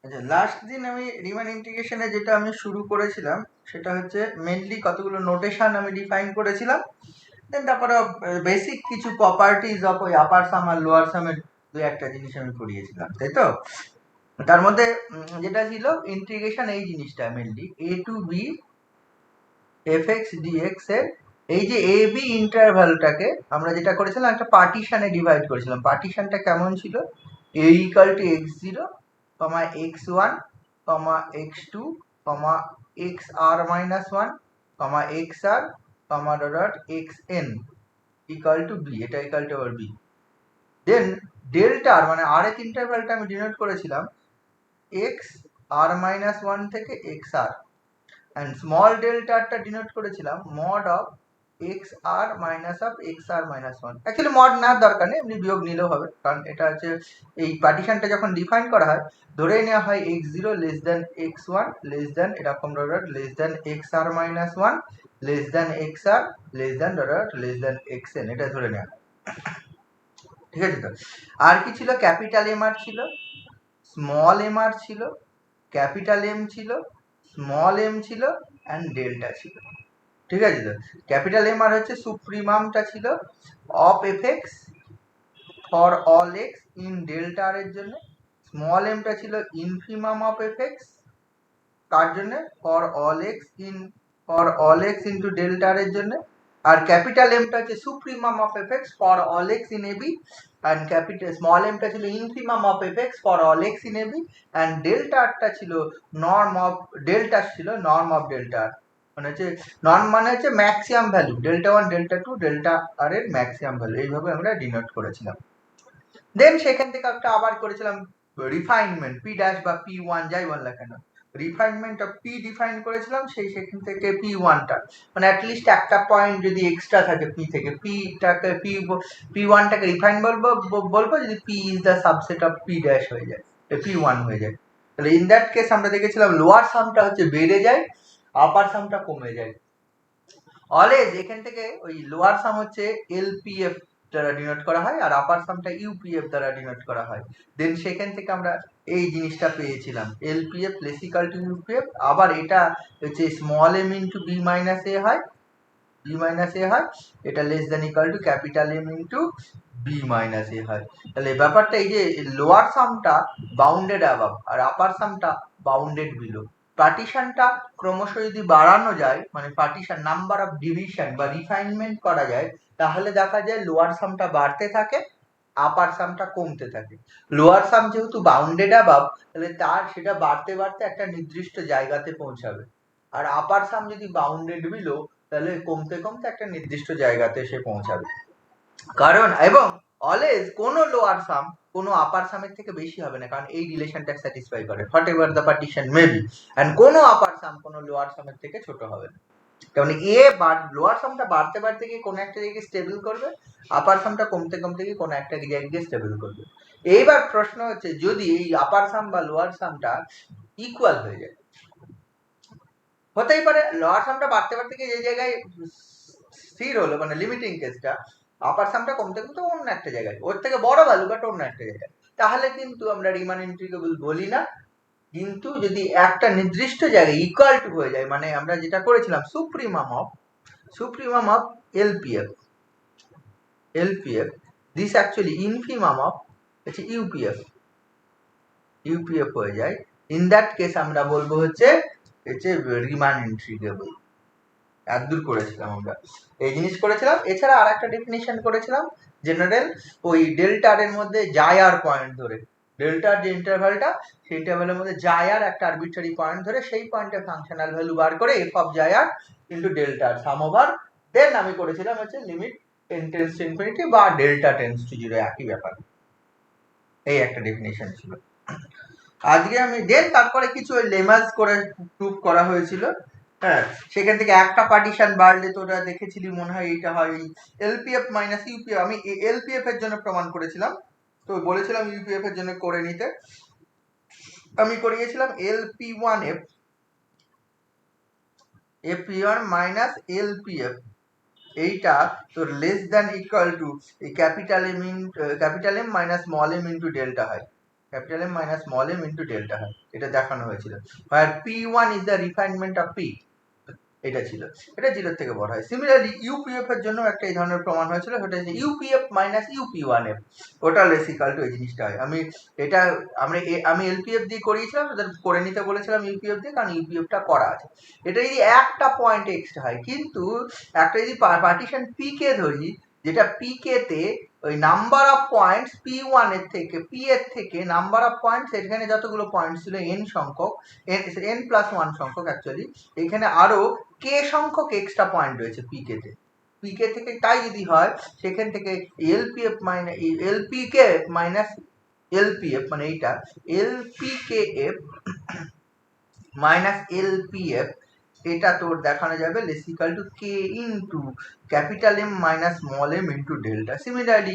আচ্ছা, লাস্ট দিন আমি রিমান ইন্টিগ্রেশনে যেটা আমি শুরু করেছিলাম সেটা হচ্ছে মেনলি কতগুলো নোটেশন আমি ডিফাইন করেছিলাম। দেন তারপরে বেসিক কিছু প্রপার্টিজ অফ ওই আপার সাম আর লোয়ার সামের দু একটা জিনিস আমি করিয়েছিলাম, তাই তো। তার মধ্যে যেটা ছিল ইন্টিগ্রেশন, এই জিনিসটা mainly a to b f x dx এর এই যে এ বি ইন্টারভ্যালটাকে আমরা যেটা করেছিলাম একটা পার্টিশনে ডিভাইড করেছিলাম। পার্টিশনটা কেমন ছিল? A equal to x zero comma x one comma x two comma x r minus one comma x r comma dot x n equal to b, এটা ইকাল টু আবার বি। দেন ডেল্টার মানে আর এক ইন্টারভ্যালটা আমি ডিনোট করেছিলাম x r minus one থেকে এক্স আর, অ্যান্ড স্মল ডেল্টারটা ডিনোট করেছিলাম mod of x r minus of x r minus one. Actually mod নেওয়ার দরকার নেই, এমনি বিয়োগ নিলেও হবে, কারণ এটা হচ্ছে এই পার্টিশনটা যখন ডিফাইন করা হয় ধরে নেওয়া হয় x zero less than x one less than এরকম dot less than x r minus one less than x r less than dot less than x n, এটা ধরে নেওয়া। ঠিক আছে তো। আর কি ছিল? ক্যাপিটাল এম আর ছিল, স্মল এম আর ছিল, ক্যাপিটাল এম ছিল, স্মল এম ছিল, অ্যান্ড ডেল্টা ছিল। ঠিক আছে তো। ক্যাপিটাল এম আর হচ্ছে সুপ্রিমামটা ছিল of f x for all x in delta r এর জন্য। স্মল এমটা ছিল ইনফিমাম অফ এফ এক্স কার জন্য? For all x into delta r এর জন্য। আর ক্যাপিটাল এমটা হচ্ছে supremum of f x for all x in a b, and capital small এমটা ছিল infimum of f x for all x in a b, and delta আরটা ছিল নর্ম অফ ডেল্টা ছিল নর্ম অফ ডেল্টা আর, মানে হচ্ছে নর্ম মানে হচ্ছে maximum value delta one delta two delta r এর ম্যাক্সিমাম ভ্যালু, এইভাবে আমরা ডিনোট করেছিলাম। দেন সেখান থেকে একটা আবার করেছিলাম রিফাইনমেন্ট পি ড্যাশ বা পি ওয়ান যাই বললা কেন, রিফাইনমেন্ট অফ পি ডিফাইন করেছিলাম সেখান থেকে পি ওয়ানটা মানে অ্যাটলিস্ট একটা পয়েন্ট যদি এক্সট্রা থাকে পি থেকে, পিটাকে পি ওয়ানটাকে রিফাইন বলবো যদি P is the subset of P dash হয়ে যায়, পি ওয়ান হয়ে যায়। তাহলে ইন দ্যাট কেস আমরা দেখেছিলাম লোয়ার সামটা হচ্ছে বেড়ে যায়, আপার সামটা কমে যায়। অলওয়েজ এখান থেকে ওই লোয়ার সাম হচ্ছে এলপিএফ দ্বারা ডিনোট করা হয় আর আপার সামটা ইউপিএফ দ্বারা ডিনোট করা হয়। দেন সেখান থেকে আমরা এই জিনিসটা পেয়েছিলাম LPF less equal to UPF. আবার এটা হচ্ছে small m into b minus a হয়, বি মাইনাস এ হয়, এটা less than equal to capital m into b minus a হয়। তাহলে ব্যাপারটা এই যে লোয়ার সামটা বাউন্ডেড অ্যাবাভ আর আপার সামটা বাউন্ডেড বিলো। পার্টিশনটা ক্রমশ যদি বাড়ানো যায় মানে পার্টিশন নাম্বার অফ ডিভিশন বা রিফাইনমেন্ট করা যায় তাহলে দেখা যায় লোয়ার সামটা বাড়তে থাকে আপার সামটা কমতে থাকে। লোয়ার সাম যেহেতু বাউন্ডেড অ্যাবাভ তাহলে তার সেটা বাড়তে বাড়তে একটা নির্দিষ্ট জায়গাতে পৌঁছাবে, আর আপার সাম যদি বাউন্ডেড বিলো তাহলে কমতে কমতে একটা নির্দিষ্ট জায়গাতে এসে পৌঁছাবে। কারণ এবং অলওয়েজ কোনো লোয়ার সাম কোনো আপার সামের থেকে বেশি হবে না, কারণ এই রিলেশনটা স্যাটিসফাই করে whatever the partition maybe, and কোনো আপার সাম কোনো লোয়ার সামের থেকে ছোট হবে না। কারণ লোয়ার সামটা বাড়তে বাড়তে গিয়ে কোনো একটা জায়গায় স্টেবল করবে, আপার সামটা কমতে কমতে গিয়ে কোনো একটা জায়গায় স্টেবল করবে। এইবার প্রশ্ন হচ্ছে যদি এই আপার সাম বা লোয়ার সামটা ইকুয়াল হয়ে যায়, হতেই পারে লোয়ার সামটা বাড়তে বাড়তে গিয়ে যে জায়গায় স্থির হলো মানে লিমিটিং কেসটা, আপার সামটা কমতে কমতে অন্য একটা জায়গায় ওর থেকে বড় ভ্যালু বাট অন্য একটা জায়গায়, তাহলে কিন্তু আমরা রিমান ইন্টিগ্রেবল বলি না। কিন্তু যদি একটা নির্দিষ্ট জায়গায় ইকুয়াল টু হয়ে যায় মানে আমরা যেটা করেছিলাম supremum of LPF this actually infimum of হচ্ছে ইউপিএফ হয়ে যায়, ইন দ্যাট কেস আমরা বলবো হচ্ছে রিমান ইন্টিগ্রেবল। এতদূর করেছিলাম আমরা, এই জিনিস করেছিলাম। এছাড়া আর একটা ডেফিনেশন করেছিলাম জেনারেল ওই ডেল্টার এর মধ্যে জায়ার পয়েন্ট ধরে, ডেল্টার যে ইন্টারভ্যালটা সেই ইন্টারভ্যালের মধ্যে জায়ার একটা আরবিট্রারি পয়েন্ট ধরে সেই পয়েন্টে ফাংশনাল ভ্যালু বার করে এফ অফ জায়ার ইন্টু ডেল্টার সাম ওভার দেন আমি করেছিলাম হচ্ছে limit n tends to infinity বা ডেল্টা টেন্স টু জিরো, একই ব্যাপার। এই একটা ডেফিনেশন ছিল আজকে আমি। দেন তারপরে কিছু ওই লেমাস করে প্রুভ করা হয়েছিল। হ্যাঁ, সেখান থেকে একটা পার্টিশন বাড়লে তোরা দেখেছিলি মনে হয় এটা হয় এলপিএফ মাইনাস ইউপিএফ। আমি এলপিএফ এর জন্য প্রমাণ করেছিলাম, তো বলেছিলাম ইউপিএফ এর জন্য করে নিতে। আমি করিয়েছিলাম LP one f one minus LPF এইটা তোর লেস দ্যান ইকুয়াল টু এই capital M minus small m into delta হয়, capital M minus small m into delta হয়, এটা দেখানো হয়েছিল। আর P1 is the refinement of P, এটা ছিল, এটা জিরোর থেকে বড় হয়। সিমিলারলি ইউপিএফ এর জন্য একটা এই ধরনের প্রমাণ হয়েছিল, সেটা হচ্ছে ইউপিএফ মাইনাস ইউপি1এফ, ওটা লেস ইকুয়াল টু এই জিনিসটা হয়। এটা আমি এলপিএফ দিয়ে করিয়েছিলাম, ওদের করে নিতে বলেছিলাম ইউপিএফ দিয়ে, কারণ ইউপিএফটা করা আছে। এটা যদি একটা পয়েন্ট এক্সট্রা হয়, কিন্তু একটা যদি পার্টিশন পি কে ধরি, যেটা পি কে তে ওই নাম্বার অফ পয়েন্টস P1 এর থেকে পি এর থেকে নাম্বার অফ পয়েন্টস, এখানে যতগুলো পয়েন্টস ছিল n সংখ্যক, n+1 সংখ্যক অ্যাকচুয়ালি, এখানে আরো কে সংখ্যক এক্সট্রা পয়েন্ট রয়েছে পিকে তে, পিকে থেকে তাই যদি হয়, সেখান থেকে LPF minus LPK minus LPF, মানে এইটা এলপিকেএফ মাইনাস এলপিএফ, এটা তোর দেখানো যাবে less equal to k into capital M minus small m into delta. Similarly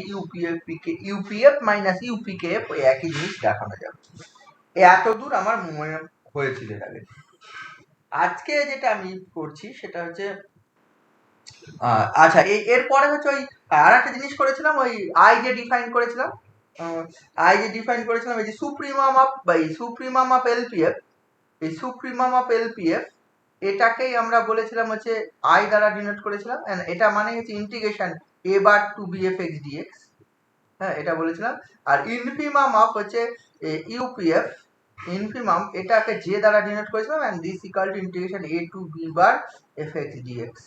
UPF minus UPKF ওই একই জিনিস দেখানো যাবে। এত দূর আমার মনে হয়েছিল এর আগে। আজকে যেটা আমি করছি সেটা হচ্ছে আচ্ছা, এরপরে হচ্ছে ওই আর একটা জিনিস করেছিলাম, ওই আই যে ডিফাইন করেছিলাম, এই যে সুপ্রিমাম অফ এলপিএফ, এই সুপ্রিমাম অফ এলপিএফ এটাকেই আমরা বলেছিলাম হচ্ছে আই দ্বারা ডিনোট করেছিলাম, এটা মানে হচ্ছে integration a bar to b f x dx, হ্যাঁ এটা বলেছিলাম। আর ইনফিমাম অফ হচ্ছে ইউপিএফ, ইনফিমাম এটাকে জে দ্বারা ডিনোট করেছিলাম, and this equal to integration a to b bar f x dx.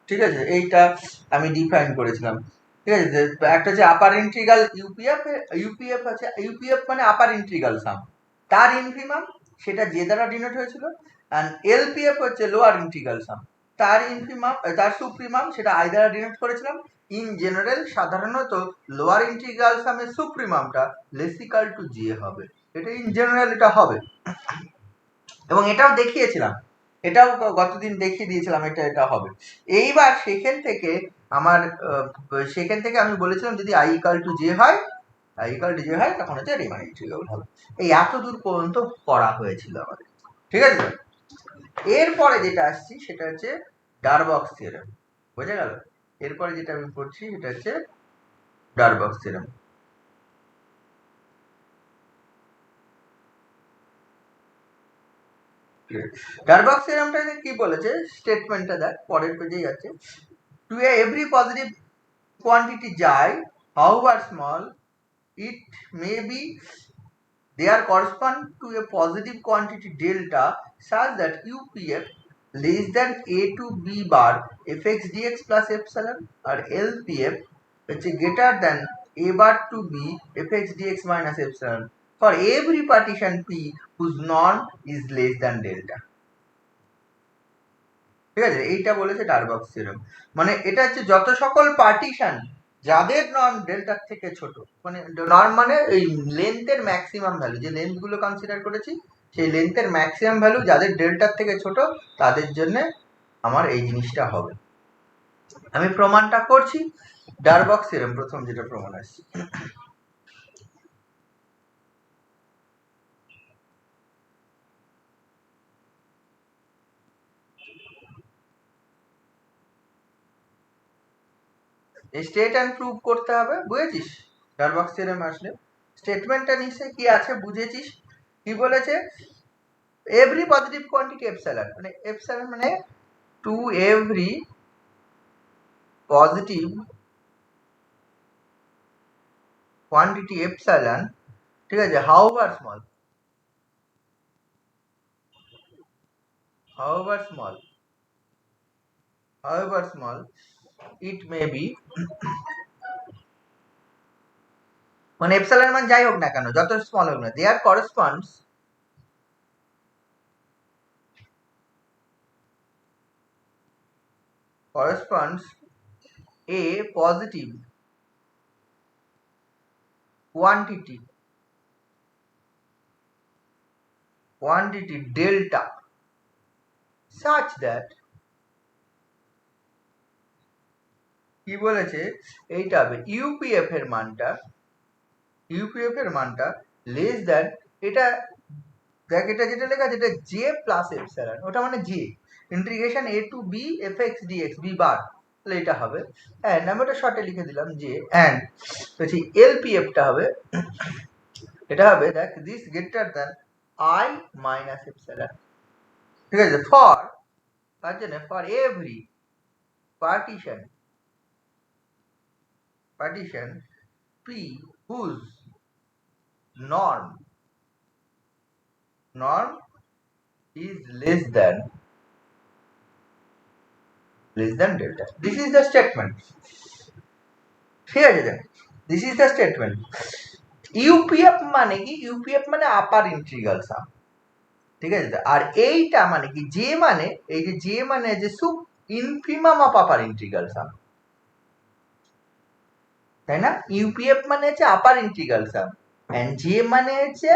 ঠিক আছে, এইটা আমি ডিফাইন করেছিলাম। ঠিক আছে, একটা হচ্ছে আপার ইন্টিগ্রাল ইউপিএফ, ইউপিএফ আছে, ইউপিএফ মানে আপার ইন্টিগ্রাল সাম, তার ইনফিমাম সেটা জে দ্বারা ডিনোট হয়েছিল, এন্ড এলপিএফ হচ্ছে লোয়ার ইন্টিগ্রাল সাম, তার ইনফিমাম তার সুপ্রিমাম সেটা আই দ্বারা ডিনোট করেছিলাম। ইন জেনারেল সাধারণত লোয়ার ইন্টিগ্রাল সামের সুপ্রিমামটা লেস ইকুয়াল টু জে হবে, এটা ইন জেনারেল এটা হবে, এবং এটাও দেখিয়েছিলাম, এটাও গতদিন দেখিয়ে দিয়েছিলাম এটা হবে। এইবার সেখান থেকে আমি বলেছিলাম যদি আই ইকুয়াল টু জে হয়, তখন হচ্ছে রিমান ইন্টিগ্রেবল হবে। এই এত দূর পর্যন্ত করা হয়েছিল আমাদের, ঠিক আছে। এরপরে যেটা আসছি সেটা হচ্ছে ডারবক্স থিওরেম, বোঝা গেল? এরপরে যেটা আমি পড়ছি সেটা হচ্ছে ডারবক্স থিওরেম। ডারবক্স থিওরেমটা কি বলেছে, স্টেটমেন্টটা দেখ, পরের পেজেই আছে। To every positive quantity xi, however small it may be, there correspond to a positive quantity delta such that UPF less than a to b bar fx dx plus epsilon, or LPF which is greater than a bar to b fx dx minus epsilon for every partition P whose norm is less than delta. ঠিক আছে, এইটা বলেছে ডারবক্স theorem, মানে এটা হচ্ছে যত সকল partition যাদের নর্ম ডেল্টার থেকে ছোট, মানে নর্ম মানে এই লেন্থের ম্যাক্সিমাম ভ্যালু, যে লেন্থ গুলো কনসিডার করেছি সেই লেন্থের ম্যাক্সিমাম ভ্যালু যাদের ডেল্টার থেকে ছোট, তাদের জন্য আমার এই জিনিসটা হবে। আমি প্রমাণটা করছি, ডারবক্স থিওরেম প্রথম যেটা প্রমাণ আসছে। স্টেট অ্যান্ড প্রুভ করতে হবে, বুঝেছিস? ডারবক্স থিওরেম আসলে স্টেটমেন্টটা নিশ্চয়ই কি আছে বুঝেছিস। কি বলেছে, এভরি পজিটিভ কোয়ান্টিটি এপসাইলন, মানে এপসাইলন মানে to every positive quantity epsilon, ঠিক আছে, however small it may be, মানে এপসাইলন মান যাই হোক না কেন, যত স্মল হোক না, there corresponds a positive quantity delta such that, কি বলেছে, এইটা হবে ইউপিএফ এর মানটা লেস দ্যান, এটা দেখ, এটা যেটা লেখা আছে এটা জে প্লাস এপসাইলন, ওটা মানে J integration a to b f x dx b bar, তাহলে এটা হবে অ্যান্ড আমি ওটা শর্টে লিখে দিলাম যে অ্যান্ড হচ্ছে এলপিএফটা হবে, এটা হবে দেখ this greater than I minus epsilon, ঠিক আছে, ফর তার জন্য for every partition P whose norm is less than delta. This is the statement. ঠিক আছে, দেখ this is the statement. UPF মানে কি? UPF মানে আপার ইন্টিগ্রাল সাম, ঠিক আছে, আর এইটা মানে কি? যে মানে এই যে যে মানে যে sup infimum of upper integral sum, তাই না? ইউপিএফ মানে হচ্ছে আপার ইন্টিগ্রাল সাম এন্ড যে মানে হচ্ছে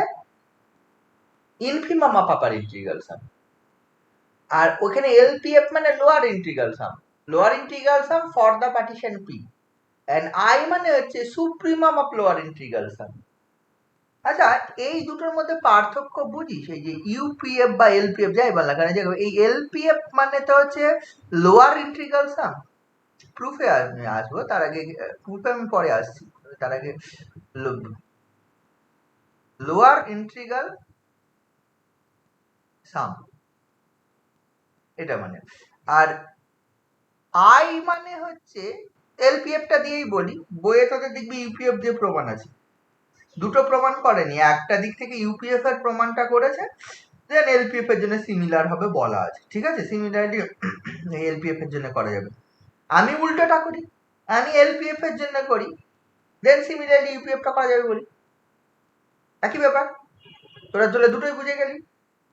infimum of upper integral sum, আর ওখানে এলপিএফ মানে lower integral sum for the partition P and I মানে হচ্ছে supremum of lower integral sum. আচ্ছা, এই দুটোর মধ্যে পার্থক্য বুঝিস? এই যে ইউপিএফ বা এলপিএফ যাই বল না কেন, এই এলপিএফ মানে তো হচ্ছে লোয়ার ইন্টিগ্রাল সাম। প্রুফে আমি আসবো, তার আগে প্রুফে আমি পরে আসছি, তার আগে লোয়ার ইন্টিগ্রাল সাম এটা মানে, আর আই মানে হচ্ছে এলপিএফটা দিয়েই বলি, বইয়ে তোদের দেখবি ইউপিএফ দিয়ে প্রমাণ আছে, দুটো প্রমাণ করেনি, একটা দিক থেকে ইউপিএফ এর প্রমাণটা করেছে, দেন এলপিএফ এর জন্য সিমিলার হবে বলা আছে, ঠিক আছে, সিমিলারলি এলপিএফ এর জন্য করা যাবে। আমি উল্টোটা করি, আমি এলপিএফ এর জন্য করি, দেন সিমিলারলি ইউপিএফটা করা যাবে বলি, একই ব্যাপার। তোরা দুটোই বুঝে গেলি,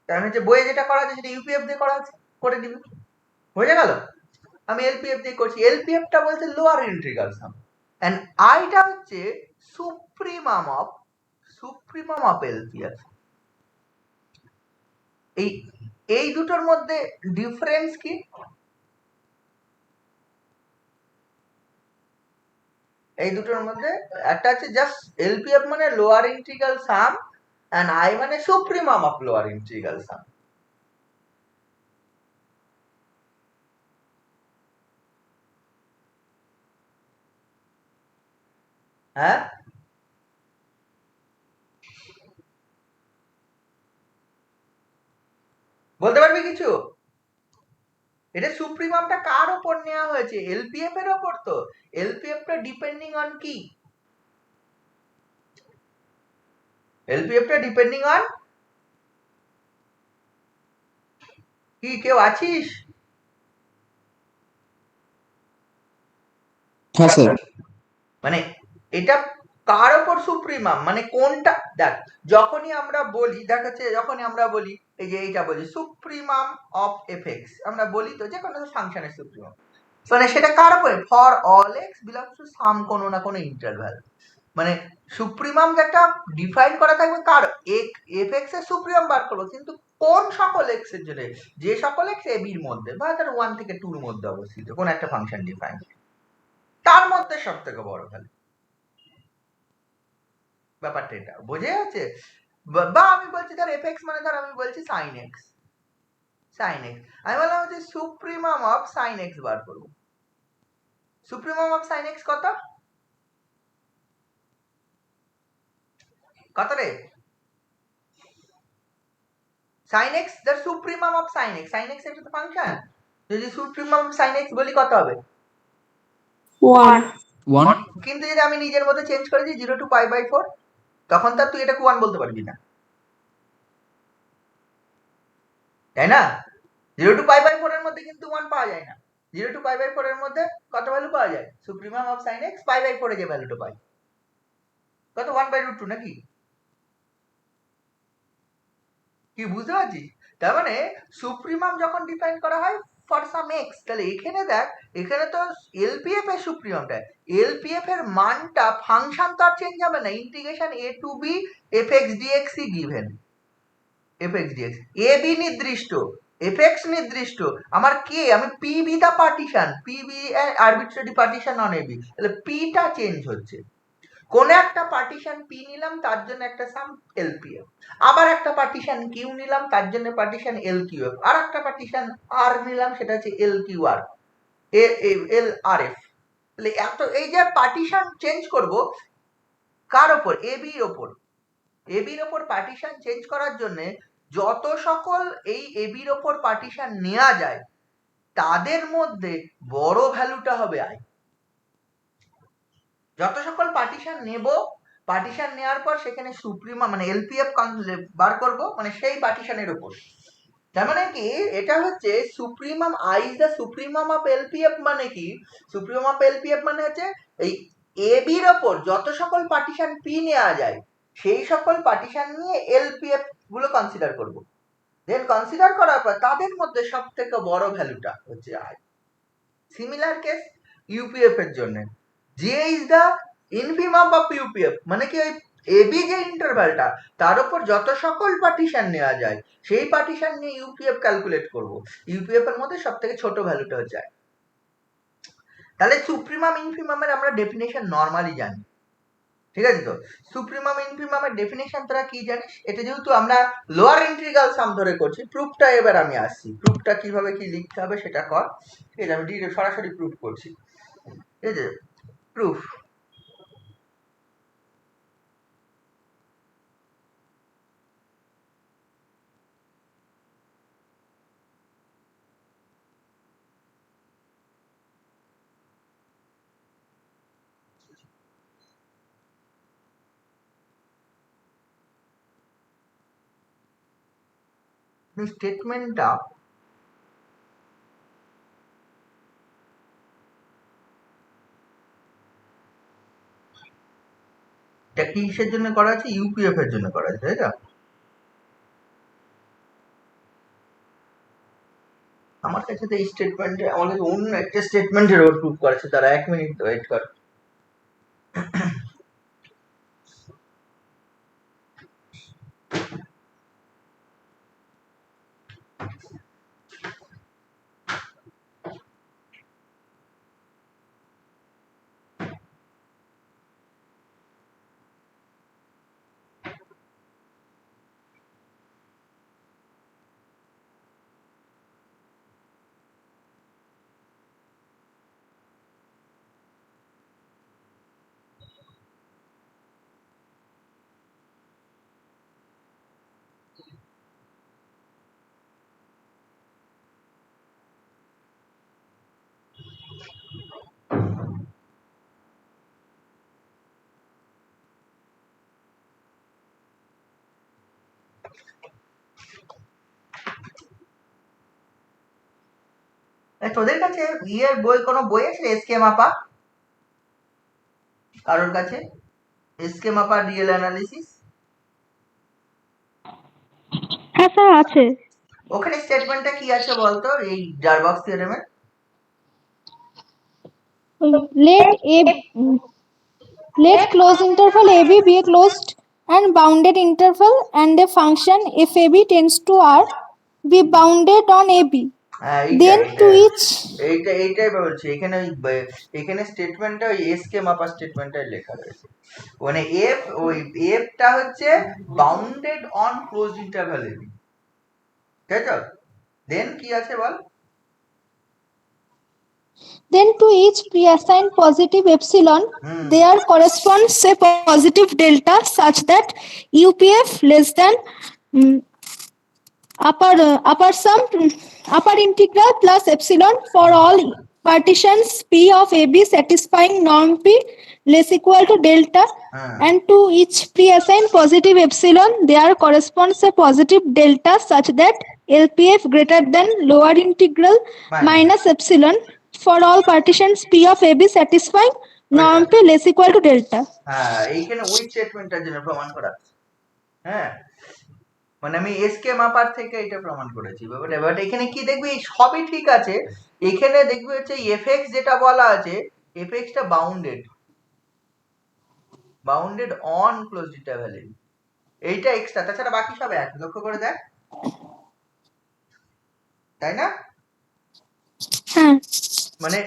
কারণ হচ্ছে বইয়ে যেটা করা আছে সেটা ইউপিএফ দিয়ে করা আছে, করে দিবি, বুঝে গেল। আমি এলপিএফ দিয়ে করছি, এলপিএফটা বলছে লোয়ার ইন্টিগ্রাল সাম এন্ড আইটা হচ্ছে সুপ্রিমাম অফ এলপিএফ। এই দুটোর মধ্যে ডিফারেন্স কি? এই দুটোর মধ্যে একটা হচ্ছে জাস্ট এলপিএফ মানে lower integral sum and I মানে supremum of lower integral sum. হ্যাঁ, বলতে পারবি কিছু? এটা সুপ্রিমামটা কার উপর নেওয়া হয়েছে? এলপিএফ এর উপর। তো এলপিএফটা ডিপেন্ডিং অন কি? এলপিএফটা ডিপেন্ডিং অন কি? কেউ আছিস? হ্যাঁ স্যার। মানে এটা কার উপর সুপ্রিমাম, মানে কোনটা? দেখ যখনই আমরা বলি, দেখ হচ্ছে যখনই আমরা বলি এই যে এইটা বলি সুপ্রিমাম অফ এফএক্স, আমরা বলি তো যে কোনো ফাংশনের সুপ্রিমাম, মানে সেটা কার উপরে? For all x belongs to some কোনো না কোনো ইন্টারভ্যাল, মানে সুপ্রিমাম যেটা ডিফাইন করা থাকবে কার? এফএক্স এর সুপ্রিমাম বার করবো, কিন্তু কোন সকল এক্স এর জন্য? যে সকল এক্স এ বির মধ্যে বা তার 1 থেকে 2 এর মধ্যে অবস্থিত কোন একটা ফাংশন ডিফাইন, তার মধ্যে সব থেকে বড় ভ্যালু। ব্যাপারটা এটা বোঝা যাচ্ছে? বা আমি বলছি ধর এফএক্স মানে ধর আমি বলছি সাইন এক্স, আমি বললাম হচ্ছে supremum of sine x bar করবো। সুপ্রিমাম অফ সাইন এক্স কত? কত রে? sin x, the supremum of sin x, sin x একটা তো ফাংশন, যদি সুপ্রিমাম অফ sin x বলি কত হবে? 1 কিন্তু যদি আমি নিজের মধ্যে চেঞ্জ করে দিই 0 to pi by 4, তখন তার তুই এটাকে 1 বলতে পারবি না, তাই না? 0 to pi by 4 এর মধ্যে কিন্তু 1 পাওয়া যায় না। 0 to pi by 4 এর মধ্যে কত ভ্যালু পাওয়া যায়? Supremum of sin x pi by 4 এ যে ভ্যালুটা পাই কত? 1/√2 নাকি? কি বুঝতে পারছিস? তার মানে সুপ্রিমাম যখন ডিফাইন করা হয় ফর সাম এক্স, তাহলে এখানে দেখ, এখানে তো এলপিএফ এর সুপ্রিমামটা, এলপিএফ এর মানটা ফাংশন তো আর চেঞ্জ হবে না, integration a to b f x d x ই given, f x d x a b নির্দিষ্ট, এফএক্স নির্দিষ্ট, আমার কে, আমি P be the partition, P be arbitrary partition on a b, তাহলে পিটা চেঞ্জ হচ্ছে। কোন একটা পার্টিশন পি নিলাম তার জন্য একটা সাম এলপিএফ, আবার একটা পার্টিশন কিউ নিলাম তার জন্য পার্টিশন এলকিউএফ, আর একটা পার্টিশন আর নিলাম সেটা হচ্ছে এলকিউআর, এল আর এফ। তাহলে এত এই যে পার্টিশন চেঞ্জ করব কার ওপর, এবির ওপর। এবির ওপর পার্টিশন চেঞ্জ করার জন্য যত সকল এই এবির ওপর পার্টিশন নেওয়া যায় তাদের মধ্যে বড় ভ্যালুটা হবে আই। যত সকল পার্টিশন নেব, পার্টিশন নেওয়ার পর সেখানে সুপ্রিমা মানে এলপিএফ বার করব, মানে সেই পার্টিশনের উপর। তার মানে কি এটা হচ্ছে supremum I is the supremum of LPF. মানে কি সুপ্রিমাম অফ এলপিএফ মানে হচ্ছে এই এ বির ওপর যত সকল পার্টিশন পি নেওয়া যায় সেই সকল পার্টিশন নিয়ে এলপিএফ গুলো কনসিডার করব। দেন কনসিডার করার পর তাদের মধ্যে সব থেকে বড় ভ্যালুটা হচ্ছে আই। সিমিলার কেস ইউপিএফ এর জন্য J is the infimum of UPF. মানে কি ওই এবি যে ইন্টারভ্যালটা তার উপর যত সকল পার্টিশন নেওয়া যায় সেই পার্টিশন নিয়ে ইউপিএফ ক্যালকুলেট করব। ইউপিএফ এর মধ্যে সব থেকে ছোট ভ্যালুটা হচ্ছে আই। তাহলে সুপ্রিমাম ইনফিমামের আমরা ডেফিনেশন নর্মালি জানি, ঠিক আছে? তো সুপ্রিমাম ইনফিমামের ডেফিনেশন তোরা কি জানিস? এটা যেহেতু আমরা লোয়ার ইন্টিগ্রাল সাম ধরে করছি, প্রুফটা এবার আমি আসছি। প্রুফটা কিভাবে কি লিখতে হবে সেটা কর, ঠিক আছে? আমি সরাসরি প্রুফ করছি, ঠিক আছে? প্রুফ স্টেটমেন্টটা কিসের জন্য করা আছে? ইউপিএফ এর জন্য করা আছে, তাই তো? আমার কাছে তো এই স্টেটমেন্টে আমার কাছে অন্য একটা স্টেটমেন্টের ওর প্রুফ করেছে। তারা 1 মিনিট ওয়েট কর। তোদের কাছে ইয়ের বই, কোনো বই আছে এসকে মাপা কারোর কাছে? এসকে মাপা রিয়েল অ্যানালিসিস? হ্যাঁ স্যার আছে। ওখানে স্টেটমেন্টটা কি আছে বলতো এই জারবক্স থিওরেমের? Let closed interval AB be a closed and bounded interval and a function if AB tends to R be bounded on AB. Then to each এইটাই বলছি। এখানে এখানে স্টেটমেন্টটা ওই এসকে মাপা স্টেটমেন্টটাই লেখা রয়েছে। মানে ওই এফটা হচ্ছে bounded on closed interval a b, তাই তো? দেন কি আছে বল? Then to each pre-assigned positive epsilon, there corresponds a positive delta such that UPF less than upper integral plus epsilon for all partitions P of AB satisfying norm P less equal to delta, and to each pre-assigned positive epsilon, there corresponds a positive delta such that LPF greater than lower integral minus epsilon for all partitions P of AB satisfying norm P less equal to delta. হ্যাঁ, এইখানে ওই স্টেটমেন্টটার জন্য প্রমাণ করা। হ্যাঁ, মানে আমি SK মাপার থেকে এটা প্রমাণ করেছি। বাট এখানে কি দেখবি সবই ঠিক আছে। এখানে দেখবি হচ্ছে এফএক্স যেটা বলা আছে, এফএক্সটা bounded on closed interval a b, এইটা এক্সট্রা, তাছাড়া বাকি সব এক। লক্ষ্য করে দেখ, তাই না? মানে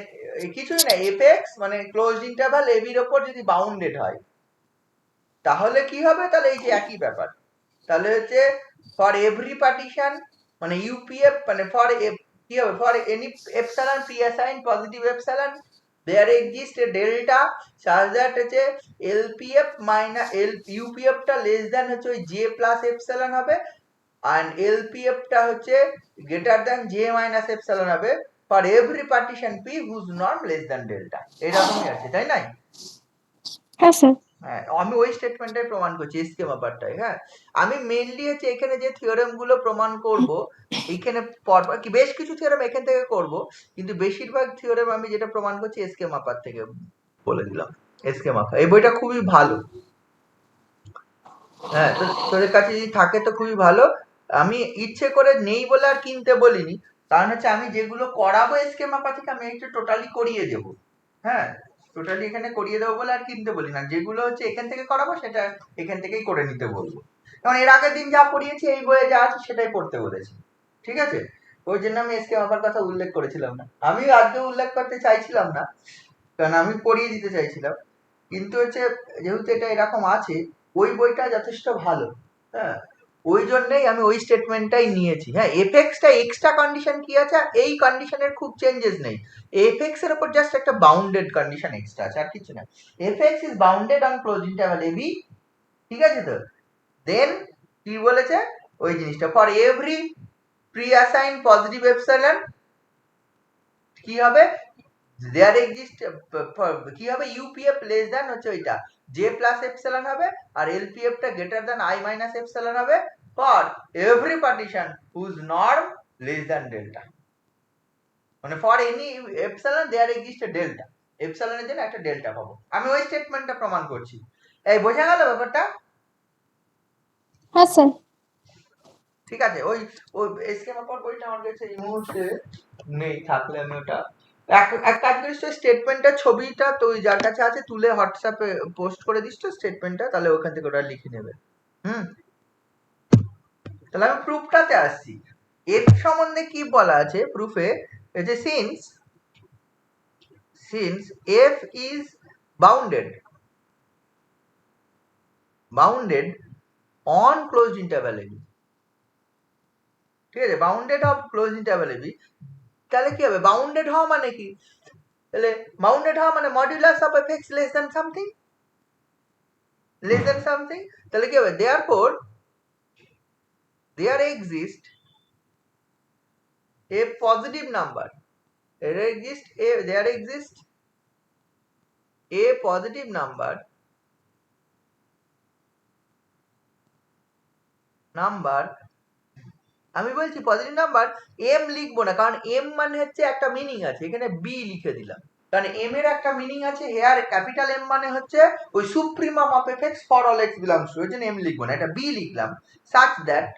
কিছুই না, এফএক্স মানে ক্লোজড ইন্টারভাল এবির ওপর যদি বাউন্ডেড হয় তাহলে কি হবে? তাহলে এই যে একই ব্যাপার। তাহলে হচ্ছে ফর এভরি পার্টিশন মানে ইউপিএফ মানে ফর কি হবে for any epsilon P assign positive epsilon there exists a delta such that হচ্ছে LPF মাইনাস UPF টা লেস দ্যান হচ্ছে ওই J প্লাস এপসাইলন হবে and LPF টা হচ্ছে greater than J minus epsilon হবে for every partition P whose norm less than delta এরকমই আছে তাই না? হ্যাঁ স্যার। হ্যাঁ আমি ওই স্টেটমেন্টটাই প্রমাণ করছি স্কিম ব্যাপারটাই। হ্যাঁ আমি মেইনলি হচ্ছে এখানে যে থিওরেম গুলো প্রমাণ করব এইখানে পরপর কি বেশ কিছু থিওরেম এখান থেকে করব কিন্তু বেশিরভাগ থিওরেম আমি যেটা প্রমাণ করছি এসকে মাপার থেকে বলে দিলাম। এসকে মাপা এই বইটা খুবই ভালো। হ্যাঁ তো তোদের কাছে যদি থাকে তো খুবই ভালো। আমি ইচ্ছে করে নেই বলে আর কিনতে বলিনি, কারণ হচ্ছে আমি যেগুলো করাবো এসকে মাপা থেকে আমি একটু টোটালি করিয়ে দেবো। হ্যাঁ টোটালি এখানে করিয়ে দেবো বলে আর কিনতে বলি না, যেগুলো হচ্ছে এখান থেকে করাবো সেটা এখান থেকেই করে নিতে বলবো। কারণ এর আগের দিন যা পড়িয়েছি এই বইয়ে যা আছে সেটাই পড়তে বলেছি, ঠিক আছে? ওই জন্য আমি এসকে মাপার কথা উল্লেখ করেছিলাম না, আমি আজকে উল্লেখ করতে চাইছিলাম না কারণ আমি পড়িয়ে দিতে চাইছিলাম, কিন্তু হচ্ছে যেহেতু এটা এরকম আছে ওই বইটা যথেষ্ট ভালো। হ্যাঁ ওই জন্যই আমি ওই স্টেটমেন্টটাই নিয়েছি। হ্যাঁ এফএক্সটা এক্সট্রা কন্ডিশন কি আছে, এই কন্ডিশনের খুব চেঞ্জেস নেই, এফএক্স এর উপর জাস্ট একটা বাউন্ডেড কন্ডিশন এক্সট্রা আছে আর কিছু না। F x is bounded on close interval a b, ঠিক আছে তো? দেন কি বলেছে ওই জিনিসটা for every pre assign positive epsilon কি হবে দেয়ার এক্সিস্ট কি হবে ইউপিএফ লেস দ্যান হচ্ছে ওইটা জে প্লাস এপসাইলন হবে আর এলপিএফ টা greater than I minus epsilon হবে for every partition whose norm less than delta, মানে for any epsilon there exist a delta, এপসাইলনের জন্য একটা ডেল্টা পাবো। আমি ওই স্টেটমেন্টটা প্রমাণ করছি। এই বোঝা গেল ব্যাপারটা? হ্যাঁ স্যার। ঠিক আছে ওই ওই স্কেমা পর বইটা আমার কাছে এই মুহূর্তে নেই, থাকলে আমি ওটা এক কাজ করিস তো স্টেটমেন্টের ছবিটা তো যার কাছে আছে তুলে হোয়াটসঅ্যাপে পোস্ট করে দিস তো স্টেটমেন্টটা, তাহলে ওখান থেকে ওটা লিখে নেবে। তাহলে আমি প্রুফটাতে আসছি। এর সম্বন্ধে কি বলা আছে প্রুফে, এই যে since F is bounded on closed interval AB, ঠিক আছে? Bounded of close interval AB, তাহলে কি হবে বাউন্ডেড হওয়া মানে কি? তাহলে বাউন্ডেড হওয়া মানে modulus of f x less than something, তাহলে কি হবে therefore there exists a positive number, there exists a positive number আমি বলছি পজিটিভ নাম্বার এম লিখবো না, কারণ এম মানে হচ্ছে একটা মিনিং আছে, এখানে বি লিখে দিলাম কারণ এম এর একটা মিনিং আছে হেয়ার, ক্যাপিটাল এম মানে হচ্ছে ওই supremum of f x for all x belongs two, ওই জন্য এম লিখবো না, এটা বি লিখলাম such that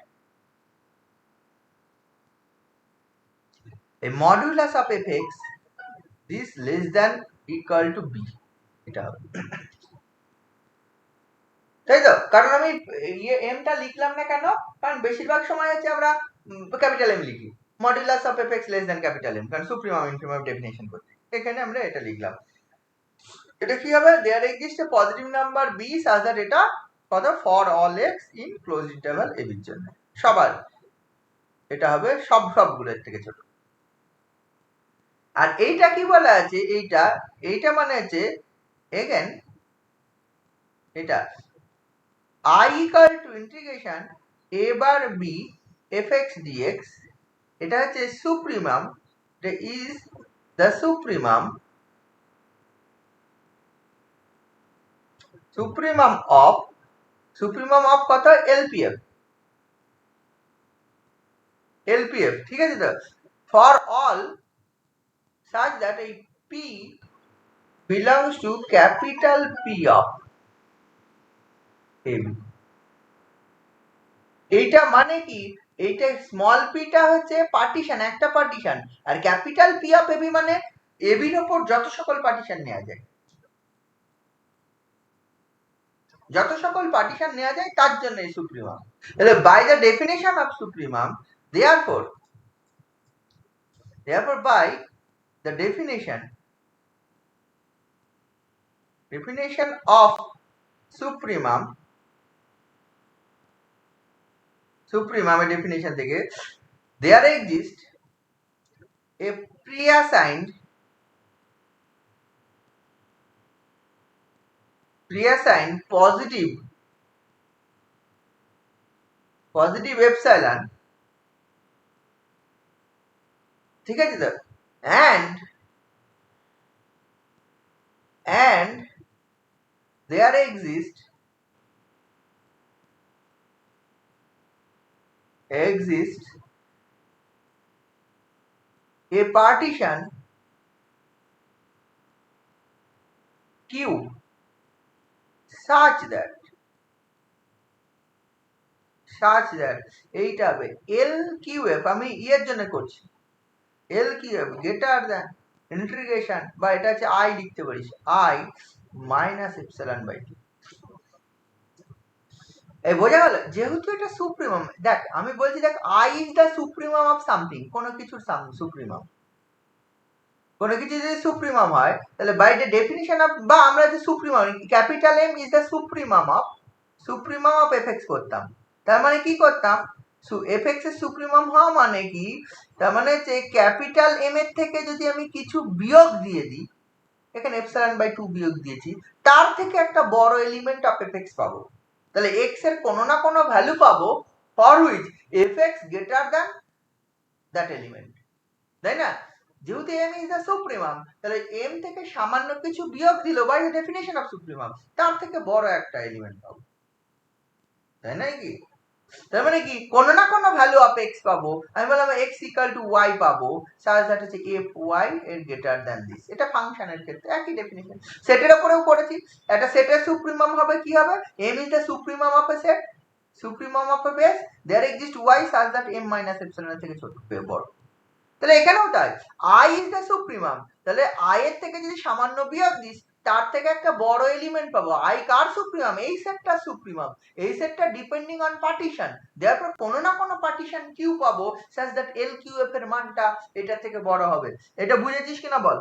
a modulus of fx is less than equal to b, এটা হবে তাই তো? কারণ আমি এমটা লিখলাম না কেন, কারণ বেশিরভাগ সময় হচ্ছে আমরা ক্যাপিটাল এম লিখি modulus of f x less than capital m, কারণ সুপ্রিমাম ইনফিমাম ডেফিনেশন করতে এখানে আমরা এটা লিখলাম। এটা কি হবে there exist a positive number b such that এটা কত for all x in close interval a বির জন্য সবার, এটা হবে সবগুলোর থেকে ছোট। আর এইটা কি বলা আছে, এইটা মানে হচ্ছে এগেন এটা I equal to integration a bar b fx dx, এটা হচ্ছে সুপ্রিমাম, এটা ইজ দ্য সুপ্রিমাম অফ কত এলপিএফ, ঠিক আছে তো? For all such that a p belongs to capital P of ab, এইটা মানে কি, এইটা স্মল পিটা হচ্ছে পার্টিশন, একটা পার্টিশন, আর ক্যাপিটাল পি অফ এবি মানে এবির ওপর যত সকল পার্টিশন নেওয়া যায়, যত সকল পার্টিশন নেওয়া যায় তার জন্য এই সুপ্রিমাম। তাহলে by the definition of supremum therefore by the definition of supremum এর ডেফিনেশন থেকে there exists a pre-assigned positive epsilon, ঠিক আছে তো, and there exists a partition Q such that এইটা হবে LQF, আমি এর জন্য করছি, LQF greater than ইন্টিগ্রেশন, বা এটা হচ্ছে I লিখতে পারিস, I মাইনাস এপসিলন বাই 2। এই বোঝা গেল? যেহেতু এটা সুপ্রিমাম, দেখ আমি বলছি, দেখ I is the supremum of something, কোনো কিছুর সুপ্রিমাম, কোনো কিছু যদি সুপ্রিমাম হয় তাহলে বাই দ্য ডেফিনিশন অফ, বা আমরা যে supremum capital M is the supremum of FX করতাম, তার মানে কি করতাম, এফএক্স এর সুপ্রিমাম হওয়া মানে কি, তার মানে যে ক্যাপিটাল এম এর থেকে যদি আমি কিছু বিয়োগ দিয়ে দিই, এখানে এপসাইলন বাই 2 বিয়োগ দিয়েছি, তার থেকে একটা বড় এলিমেন্ট অফ এফএক্স পাবো, তাহলে এক্স এর কোনো না কোনো ভ্যালু পাবো for which f x greater than that element, তাই না? যেহেতু এম ইজ দ্য সুপ্রিমাম, তাহলে এম থেকে সামান্য কিছু বিয়োগ দিল by the definition of supremum, তার থেকে বড় একটা এলিমেন্ট পাবো, তাই না কি? তার মানে কি, কোনো না কোনো ভ্যালু অফ এক্স পাবো, আমি বললাম এক্স ইকুয়াল টু ওয়াই পাবো, সাজ দ্যাট হচ্ছে এফ ওয়াই এর গ্রেটার দ্যান দিস, এটা ফাংশনের ক্ষেত্রে একই ডেফিনিশন। সেটের উপরেও করেছি, একটা সেটের সুপ্রিমাম হবে কি হবে, M is the supremum of a set, supremum of a base, there exist y such that M minus epsilon থেকে ছোট বড়, তাহলে এখানেও তাই, আই ইজ দ্য সুপ্রিমাম, তাহলে আই এর থেকে যদি সামান্য বিয়োগ দিস, তার থেকে একটা বড় এলিমেন্ট পাবো, আই কার সুপ্রিমাম, এই সেটটা সুপ্রিমাম, এই সেটটা ডিপেন্ডিং অন পার্টিশন, দেয়ারফর কোনো না কোনো পার্টিশন কিউ পাবো such that L Q F এর মানটা এটা থেকে বড় হবে। এটা বুঝেছিস কিনা বল?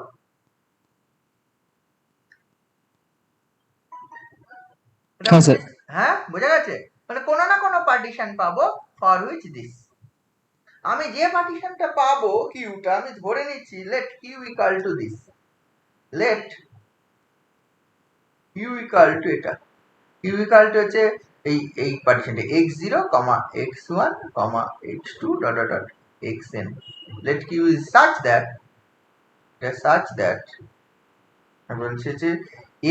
হ্যাঁ বোঝা গেছে, মানে কোনো না কোনো পার্টিশন পাবো ফর হুইচ দিস, আমি যে পার্টিশনটা পাবো কিউটা, আমি ধরে নিচ্ছি let Q equal to this, let Q equal to এটা, কিউ ইকুয়াল টু হচ্ছে এই পার্টিশনটা x0, x1, x2 dot dot dot xn, let q is such that বলছে যে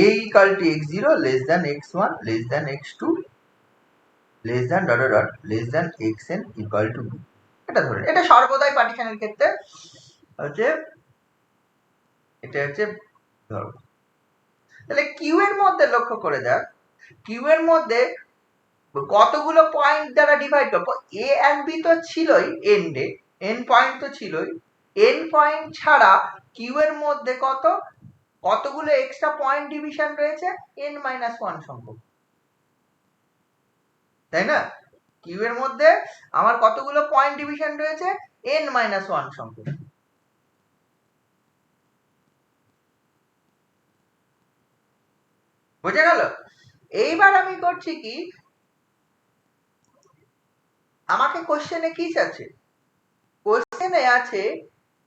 a equal to x0 less than x1 less than x2 less than dot dot dot less than xn equal to b, এটা ধরে, এটা সর্বদাই পার্টিশনের ক্ষেত্রে হচ্ছে, এটা হচ্ছে ধরো। তাহলে কিউ এর মধ্যে লক্ষ্য করে দেখ, কিউ এর মধ্যে কতগুলো পয়েন্ট দ্বারা ডিভাইড করবো, এ এন্ড বি তো ছিলই, এন্ডে এন পয়েন্ট তো ছিলই, এন পয়েন্ট ছাড়া কিউ এর মধ্যে কতগুলো এক্সট্রা পয়েন্ট ডিভিশন রয়েছে, এন মাইনাস 1 সংখ্যক, তাই না? কিউ এর মধ্যে আমার কতগুলো পয়েন্ট ডিভিশন রয়েছে, এন মাইনাস 1 সংখ্যক, বুঝে গেল? এইবার আমি করছি কি, আমাকে কোশ্চেনে কি আছে, কোশ্চেনে আছে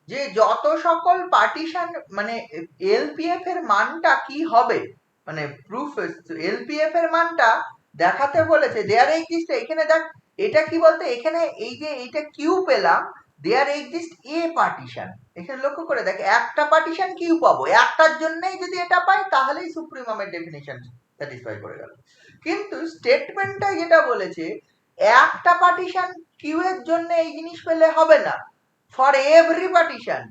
যে যত সকল পার্টিশন, মানে এলপিএফ এর মানটা কি হবে, মানে প্রুফ এলপিএফ এর মানটা দেখাতে বলেছে, দেয়ার এক্সিস্ট, এখানে দেখ এটা কি বলতে, এখানে এই যে এইটা কিউ পেলাম, দেয়ার এক্সিস্ট এ পার্টিশন, এখানে লক্ষ্য করে দেখ একটা পার্টিশন কিউ পাবো, একটার জন্যই যদি এটা পাই তাহলেই সুপ্রিমামের ডেফিনিশন স্যাটিসফাই করে গেল, কিন্তু স্টেটমেন্টটা যেটা বলেছে একটা পার্টিশন কিউ এর জন্য এই জিনিস পেলে হবে না, ফর এভরি পার্টিশন,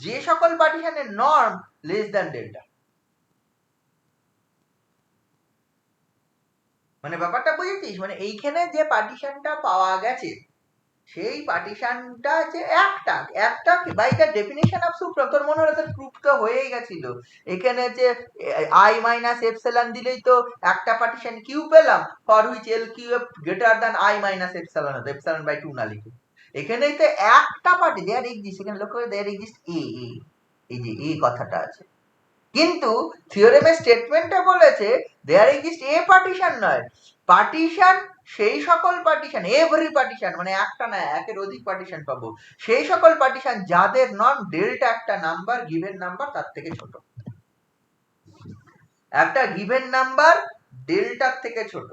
যে সকল পার্টিশনের নর্ম লেস দ্যান ডেল্টা, মানে ব্যাপারটা বুঝেছিস, মানে এইখানে যে পার্টিশনটা পাওয়া গেছে সেই পার্টিশনটা যে একটা by the definition of supreme, তোর মনে হলো তোর প্রুফ তো হয়েই গেছিল, এখানে যে আই মাইনাস এপসিলন দিলেই তো একটা পার্টিশন কিউ পেলাম for which L Q f greater than I minus epsilon, হতো এপসিলন বাই 2 না লিখে, এখানেই তো একটা পার্টি দেয়ার এক্সিস্ট, এখানে লক্ষ্য করে দেয়ার এক্সিস্ট এই যে এই কথাটা আছে, কিন্তু থিওরেমের স্টেটমেন্টে বলেছে দেয়ার এক্সিস্ট এ পার্টিশন নয়, পার্টিশন সেই সকল পার্টিশন, এভরি পার্টিশন মানে একটা না একের অধিক পার্টিশন পাবো, সেই সকল পার্টিশন যাদের নর্ম ডেল্টা একটা নাম্বার গিভেন নাম্বার তার থেকে ছোট। একটা গিভেন নাম্বার ডেল্টার থেকে ছোট।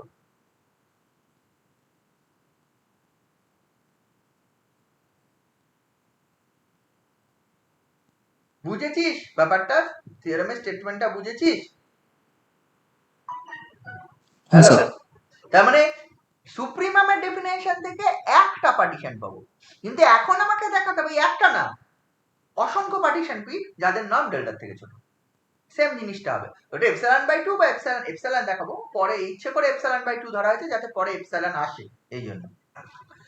বুঝেছিস ব্যাপারটা? থিওরেমের স্টেটমেন্টটা বুঝেছিস? হ্যালো, তার মানে সুপ্রিমামের ডেফিনেশন থেকে একটা পার্টিশন পাবো, কিন্তু এখন আমাকে দেখাতে হবে একটা না অসংখ্য পার্টিশন পি যাদের নর্ম ডেল্টার থেকে ছোট। সেম জিনিসটা হবে, ওটা এপসাইলন বাই 2 বা এপসাইলন দেখাবো পরে, ইচ্ছে করে এপসাইলন বাই 2 ধরা হয়েছে যাতে পরে এপসাইলন আসে এই জন্য।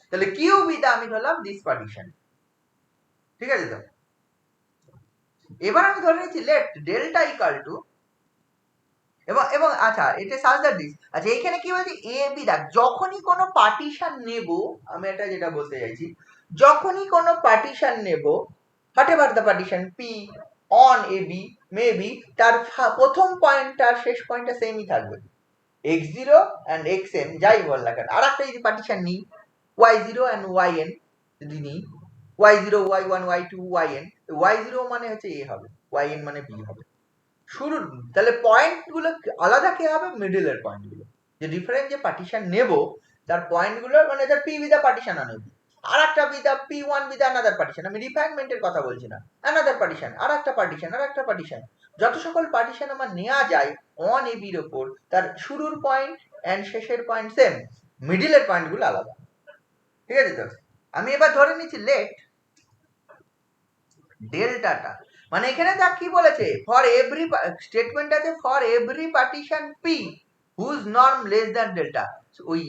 তাহলে কিউ বিটা আমি ধরলাম দিস পার্টিশন, ঠিক আছে তো? এবার আমি ধরে নিচ্ছি লেট ডেল্টা ইকুয়াল টু, এবং আচ্ছা এটা সাজ দ্যাট দিস, আচ্ছা এখানে কি বলছি এ বি দেখ, যখনই কোনো পার্টিশন নেব, আমি এটা যেটা বলতে চাইছি, যখনই কোনো পার্টিশন নেব, whatever the partition p on ab may be, তার প্রথম পয়েন্ট আর শেষ পয়েন্টটা সেমই থাকবে, x0 and xn যাই বল না কেন। আর একটা যদি পার্টিশন নিই y0 and yn যদি নিই, y0 y1 y2 yn, y0 মানে হচ্ছে a হবে, yn মানে b হবে শুরুর। তাহলে পয়েন্ট গুলো আলাদা কে হবে? মিডলের পয়েন্ট গুলো, যে ডিফারেন্ট যে পার্টিশন নেব তার পয়েন্ট গুলো, মানে তার পি উইথ পার্টিশন আনবি, আর একটা বিদা পি ওয়ান বিদা আনাদার পার্টিশন, আমি রিফাইনমেন্টের কথা বলছি না, আনাদার পার্টিশন, আর একটা পার্টিশন, আর একটা পার্টিশন, যত সকল পার্টিশন আমার নেওয়া যায় অন এ বির ওপর, তার শুরুর পয়েন্ট এন্ড শেষের পয়েন্ট সেম, মিডলের পয়েন্ট গুলো আলাদা, ঠিক আছে তো? আমি এবার ধরে নিচ্ছি লেট ডেল্টাটা, মানে এখানে দেখ কি বলেছে, ফর এভরি স্টেটমেন্ট আছে for every partition P whose norm less than delta, ওই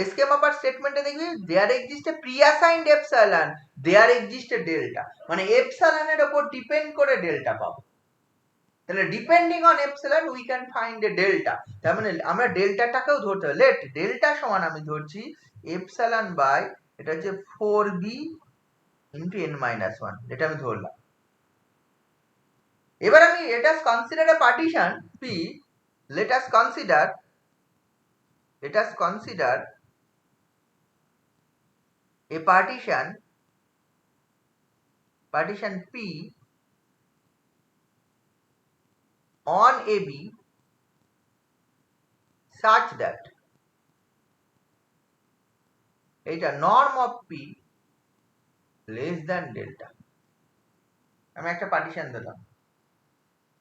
স্কেমা পার স্টেটমেন্টে দেখবি there exist a pre assigned epsilon, there exist a delta, মানে এপসাইলনের উপর ডিপেন্ড করে ডেল্টা পাবো। তাহলে depending on epsilon we can find a delta, তার মানে আমরা ডেল্টাটাকেও ধরতে হবে। লেট ডেল্টা সমান আমি ধরছি এপসাইলন বাই, এটা হচ্ছে 4b ইনটু n মাইনাস 1, এটা আমি ধরলাম। এবার আমি let us consider a partition p, let us consider a partition p on ab such that এটা norm of p less than delta, আমি একটা পার্টিশন দিলাম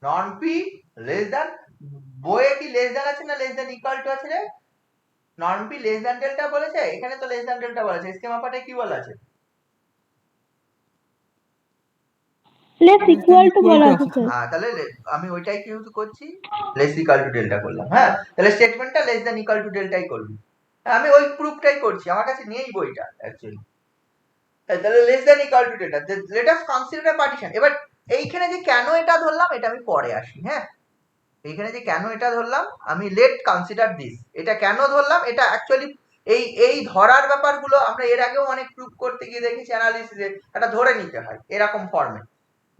নর্ম পি লেস দ্যান, বইয়ে কি লেস দ্যান আছে না লেস দ্যান ইকুয়াল টু আছে রে? Norm P less than delta বলেছে, এখানে তো লেস দ্যান ডেল্টা বলেছে, স্কেমা পার্টে কি বলা আছে? লেস ইকুয়াল টু বলা আছে স্যার। হ্যাঁ তাহলে আমি ওইটাই কি ইউজ করছি, লেস ইকুয়াল টু ডেল্টা করলাম। হ্যাঁ তাহলে স্টেটমেন্টটা লেস দ্যান ইকুয়াল টু ডেল্টাই করবি, আমি ওই প্রুফটাই করছি, আমার কাছে নেই বইটা অ্যাকচুয়ালি। তাহলে less than equal to delta, late us consider partition. এবার এইখানে যে কেন এটা ধরলাম এটা আমি পরে আসি। হ্যাঁ এইখানে যে কেন এটা ধরলাম, আমি লেট কনসিডার দিস, এটা কেন ধরলাম, এটা অ্যাকচুয়ালি এই ধরার ব্যাপারগুলো আমরা এর আগেও অনেক প্রুফ করতে গিয়ে দেখেছি অ্যানালিসিসে, এটা ধরে নিতে হয় এরকম ফর্মে,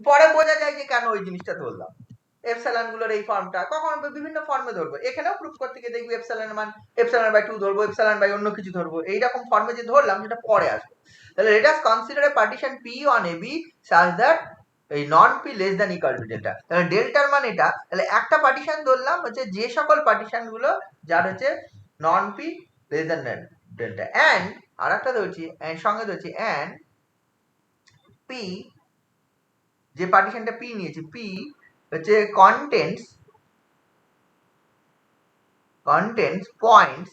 পরে বোঝা যায় যে কেন ওই জিনিসটা ধরলাম। এপসাইলন গুলোর এই ফর্মটা কখন বিভিন্ন ফর্মে ধরবো, এখানেও প্রুফ করতে গিয়ে দেখবি এপসাইলনের মান এপসাইলন বাই 2 ধরবো, এপসাইলন বাই অন্য কিছু ধরবো, এইরকম ফর্মে যে ধরলাম সেটা পরে আসবে। তাহলে let us consider a partition p on a b such that এই নন p less than equal to delta, তাহলে ডেল্টার মান এটা, তাহলে একটা পার্টিশন ধরলাম হচ্ছে যে সকল পার্টিশন গুলো যার হচ্ছে নন p less than delta, and আর একটা ধরছি এন্ড সঙ্গে ধরছি এন্ড পি, যে পার্টিশনটা পি নিয়েছি পি হচ্ছে কন্টেন্টস পয়েন্টস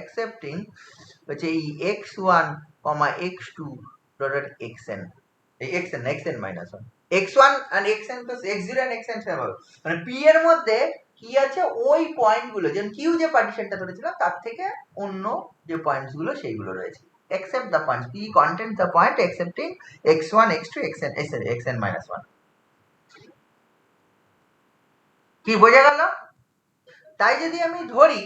accepting হচ্ছে এই x1, x2 ডট xn, এই xn minus 1, x1 and xn plus x0 and xn same হবে, মানে p এর মধ্যে কি আছে ওই পয়েন্ট গুলো, যেমন q যে পার্টিশনটা ধরেছিল তার থেকে অন্য যে পয়েন্টস গুলো সেইগুলো রয়েছে, except the points p contains the point accepting x1 x2 xn minus 1। কি বোঝা গেল? তাই যদি আমি ধরি,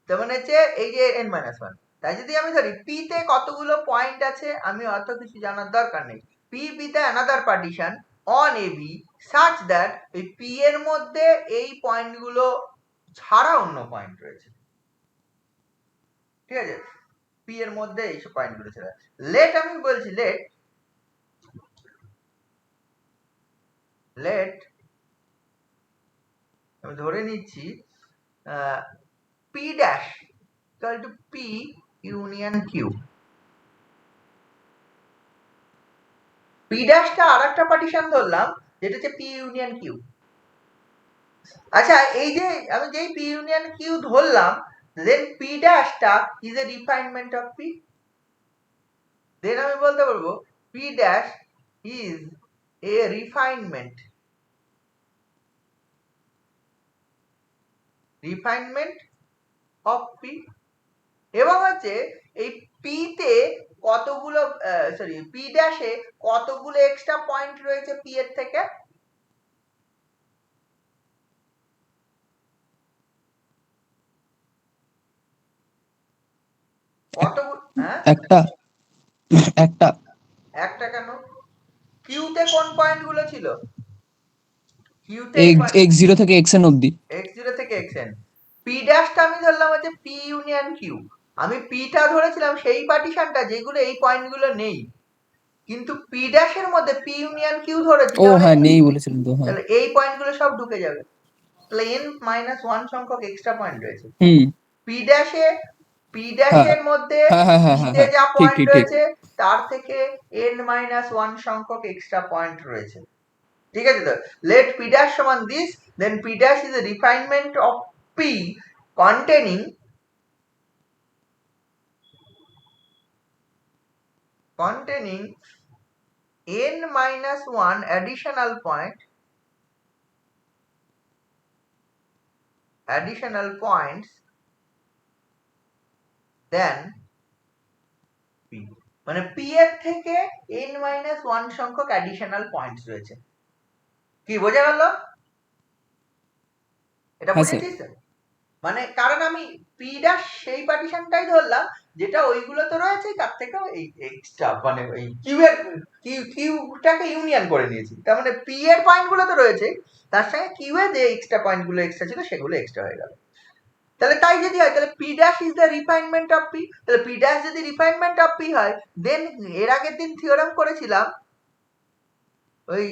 তার মানে হচ্ছে এই যে n minus 1, তাই যদি আমি ধরি p তে কতগুলো পয়েন্ট আছে আমি অত কিছু জানার দরকার নেই, p তে another partition on a b such that এই পি এর মধ্যে এই পয়েন্টগুলো ছাড়া অন্য পয়েন্ট রয়েছে, ঠিক আছে, পি এর মধ্যে এইসব পয়েন্টগুলো ছাড়া। লেট আমি বলছি লেট আমি ধরে নিচ্ছি p dash equal to p union Q. P ড্যাশটা আর একটা পার্টিশন ধরলাম যেটা হচ্ছে পি ইউনিয়ন কিউ। আচ্ছা, এই যে আমি যেই পি ইউনিয়ন কিউ ধরলাম, দেন পি ড্যাশটা is a refinement of p. Then আমি বলতে পারবো p dash is a refinement of p. এবং হচ্ছে এই পি তে কতগুলো পি ড্যাশে কতগুলো এক্সট্রা পয়েন্ট রয়েছে পি এর থেকে? কতগুলো? হ্যাঁ, একটা কেন? কিউতে কোন পয়েন্ট গুলো ছিল? কিউতে x0 থেকে xn অবধি। x0 থেকে xn। পি ড্যাশটা আমি ধরলাম হচ্ছে পি ইউনিয়ন কিউ। আমি পিটা ধরেছিলাম সেই পার্টিশনটা যেগুলো এই পয়েন্টগুলো নেই, কিন্তু পি ড্যাশের মধ্যে পি ইউনিয়ন কিউ ধরেছি, ও হ্যাঁ, নেই বলেছিলেন তো। হ্যাঁ, তাহলে এই পয়েন্টগুলো সব ঢুকে যাবে। তাহলে n-1 সংখ্যক এক্সট্রা পয়েন্ট রয়েছে পি ড্যাশের মধ্যে। পিতে যা পয়েন্ট রয়েছে তার থেকে n-1 সংখ্যক এক্সট্রা পয়েন্ট রয়েছে, ঠিক আছে? তো লেট পি ড্যাশ সমান this, then P dash is a refinement of P containing n-1 additional points than p। মানে p এর থেকে n-1 সংখ্যক অ্যাডিশনাল পয়েন্টস রয়েছে। কি বোঝা গেল? এটা বুঝেছিস? মানে কারণ আমি পি ড্যাশ সেই পার্টিশনটাই ধরলাম যেটা ওইগুলো তো রয়েছে, তার থেকেও এই এক্সট্রা মানে ওই কিউটাকে ইউনিয়ন করে নিয়েছি। তার মানে পি এর পয়েন্টগুলো তো রয়েছে, তার সঙ্গে কিউ এর যে এক্সট্রা পয়েন্টগুলো এক্সট্রা ছিল সেগুলো এক্সট্রা হয়ে গেল। তাহলে তাই যদি হয়, তাহলে P dash is the refinement of P. তাহলে পি ড্যাশ যদি রিফাইনমেন্ট অফ পি হয়, দেন এর আগের দিন থিওরেম করেছিলাম ওই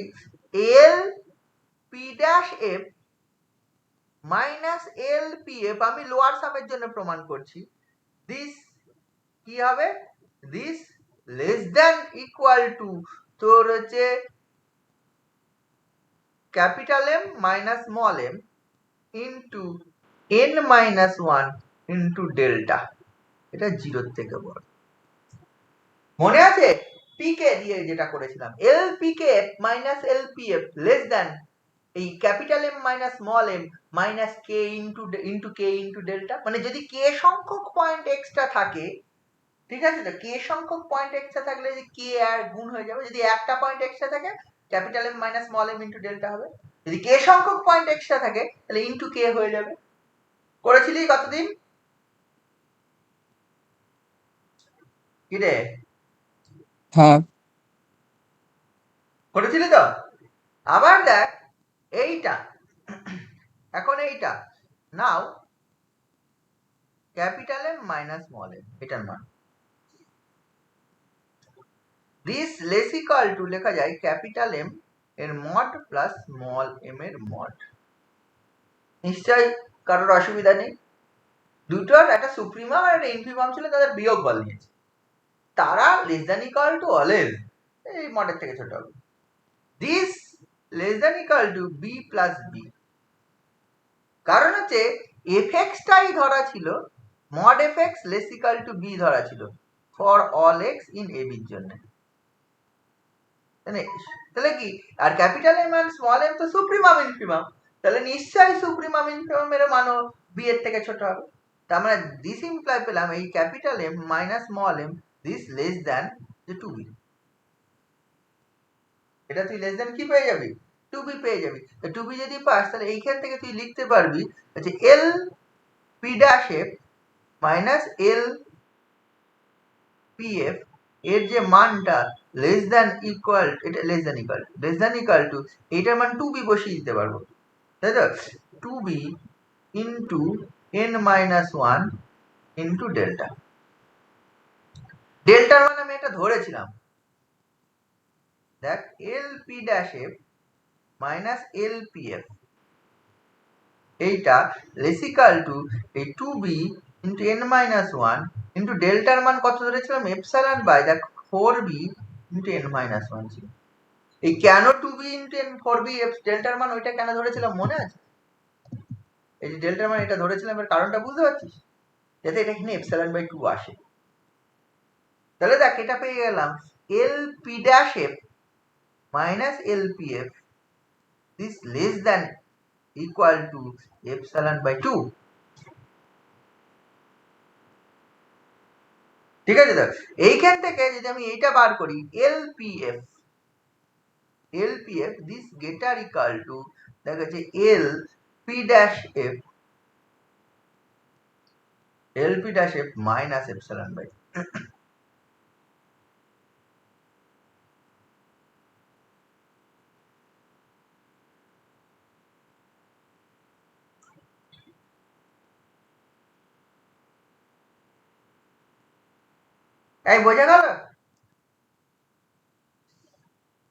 L P dash f minus L P f, আমি লোয়ার সামের জন্য প্রমাণ করছি, দিস কি হবে? This less than equal to তোর হচ্ছে capital M minus small m into n-1 into delta. এটা জিরোর থেকে বড়। মনে আছে পিকে দিয়ে যেটা করেছিলাম, L PK minus L P f less than এই capital M minus small m minus k into k into delta. মানে যদি কে সংখ্যক পয়েন্ট এক্সট্রা থাকে, ঠিক আছে, তো কে সংখ্যক পয়েন্ট এক্সট্রা থাকলে যে কে আর গুণ হয়ে যাবে। যদি একটা পয়েন্ট এক্সট্রা থাকে capital M minus small m into delta হবে। যদি কে সংখ্যক পয়েন্ট এক্সট্রা থাকে তাহলে ইন্টু কে হয়ে যাবে। করেছিলি কতদিন? কি রে? হ্যাঁ, করেছিলি তো? আবার দেখ এইটা, এখন এইটা নাও capital M minus small m, এটার মান দিস লেস ইকুয়াল টু লেখা যায় ক্যাপিটাল এম এর মড প্লাস স্মল এম এর মড। নিশ্চয় কারোর অসুবিধা নেই। দুটোর একটা সুপ্রিমাম আর একটা ইনফিমাম ছিল, তাদের বিয়োগফল নিয়েছে। তারা less than equal to always এই মডের থেকে ছোট হবে। This less than equal to b plus b. কারণ হচ্ছে এফএক্সটাই ধরা ছিল, mod f x less equal to b ধরা ছিল for all x in a বির জন্য। তাহলে কি, আর ক্যাপিটাল এম আর স্মল এম তো সুপ্রিমাম ইনফিমাম, তাহলে নিশ্চয়ই সুপ্রিমাম ইনফিমাম এর মানও বি এর থেকে ছোট হবে। তার মানে দিস ইমপ্লাই পেলাম এই capital M minus small m this less than যে টু বি। এটা তুই লেস দ্যান কি পেয়ে যাবি? টু বি পেয়ে যাবি। তো টু বি যদি পাস তাহলে এইখান থেকে তুই লিখতে পারবি যে এল P dash f minus L P F এর যে মানটা লেস দ্যান ইকুয়াল, এটা লেস দ্যান ইকুয়াল টু এটার মান 2b বসিয়ে দিতে পারবো, তাই তো? 2b into n-1 into delta. ডেল্টার মান আমি এটা ধরেছিলাম, দেখ lp dash f minus lpf, এইটা লেস ইকুয়াল টু এই 2b ইন্টু n-1 ইন্টু ডেল্টার মান কত ধরেছিলাম, এপসাইলন বাই দেখ 4b ইন্টু n-1 ছিল। এই কেন 2b ইন্টু 4b ডেল্টার মান ওইটা কেন ধরেছিলাম মনে আছে? এই যে ডেল্টার মান এটা ধরেছিলাম এর কারণটা বুঝতে পারছিস? যাতে এটা এখানে এপসাইলন বাই 2 আসে। তাহলে দেখ এটা পেয়ে গেলাম lp dash f minus lpf this less than equal to epsilon by 2। ঠিক আছে? দেখ এইখান থেকে যদি আমি এইটা বার করি lpf this greater equal to দেখ হচ্ছে lp dash f minus epsilon by 2। এই বোঝা গেল?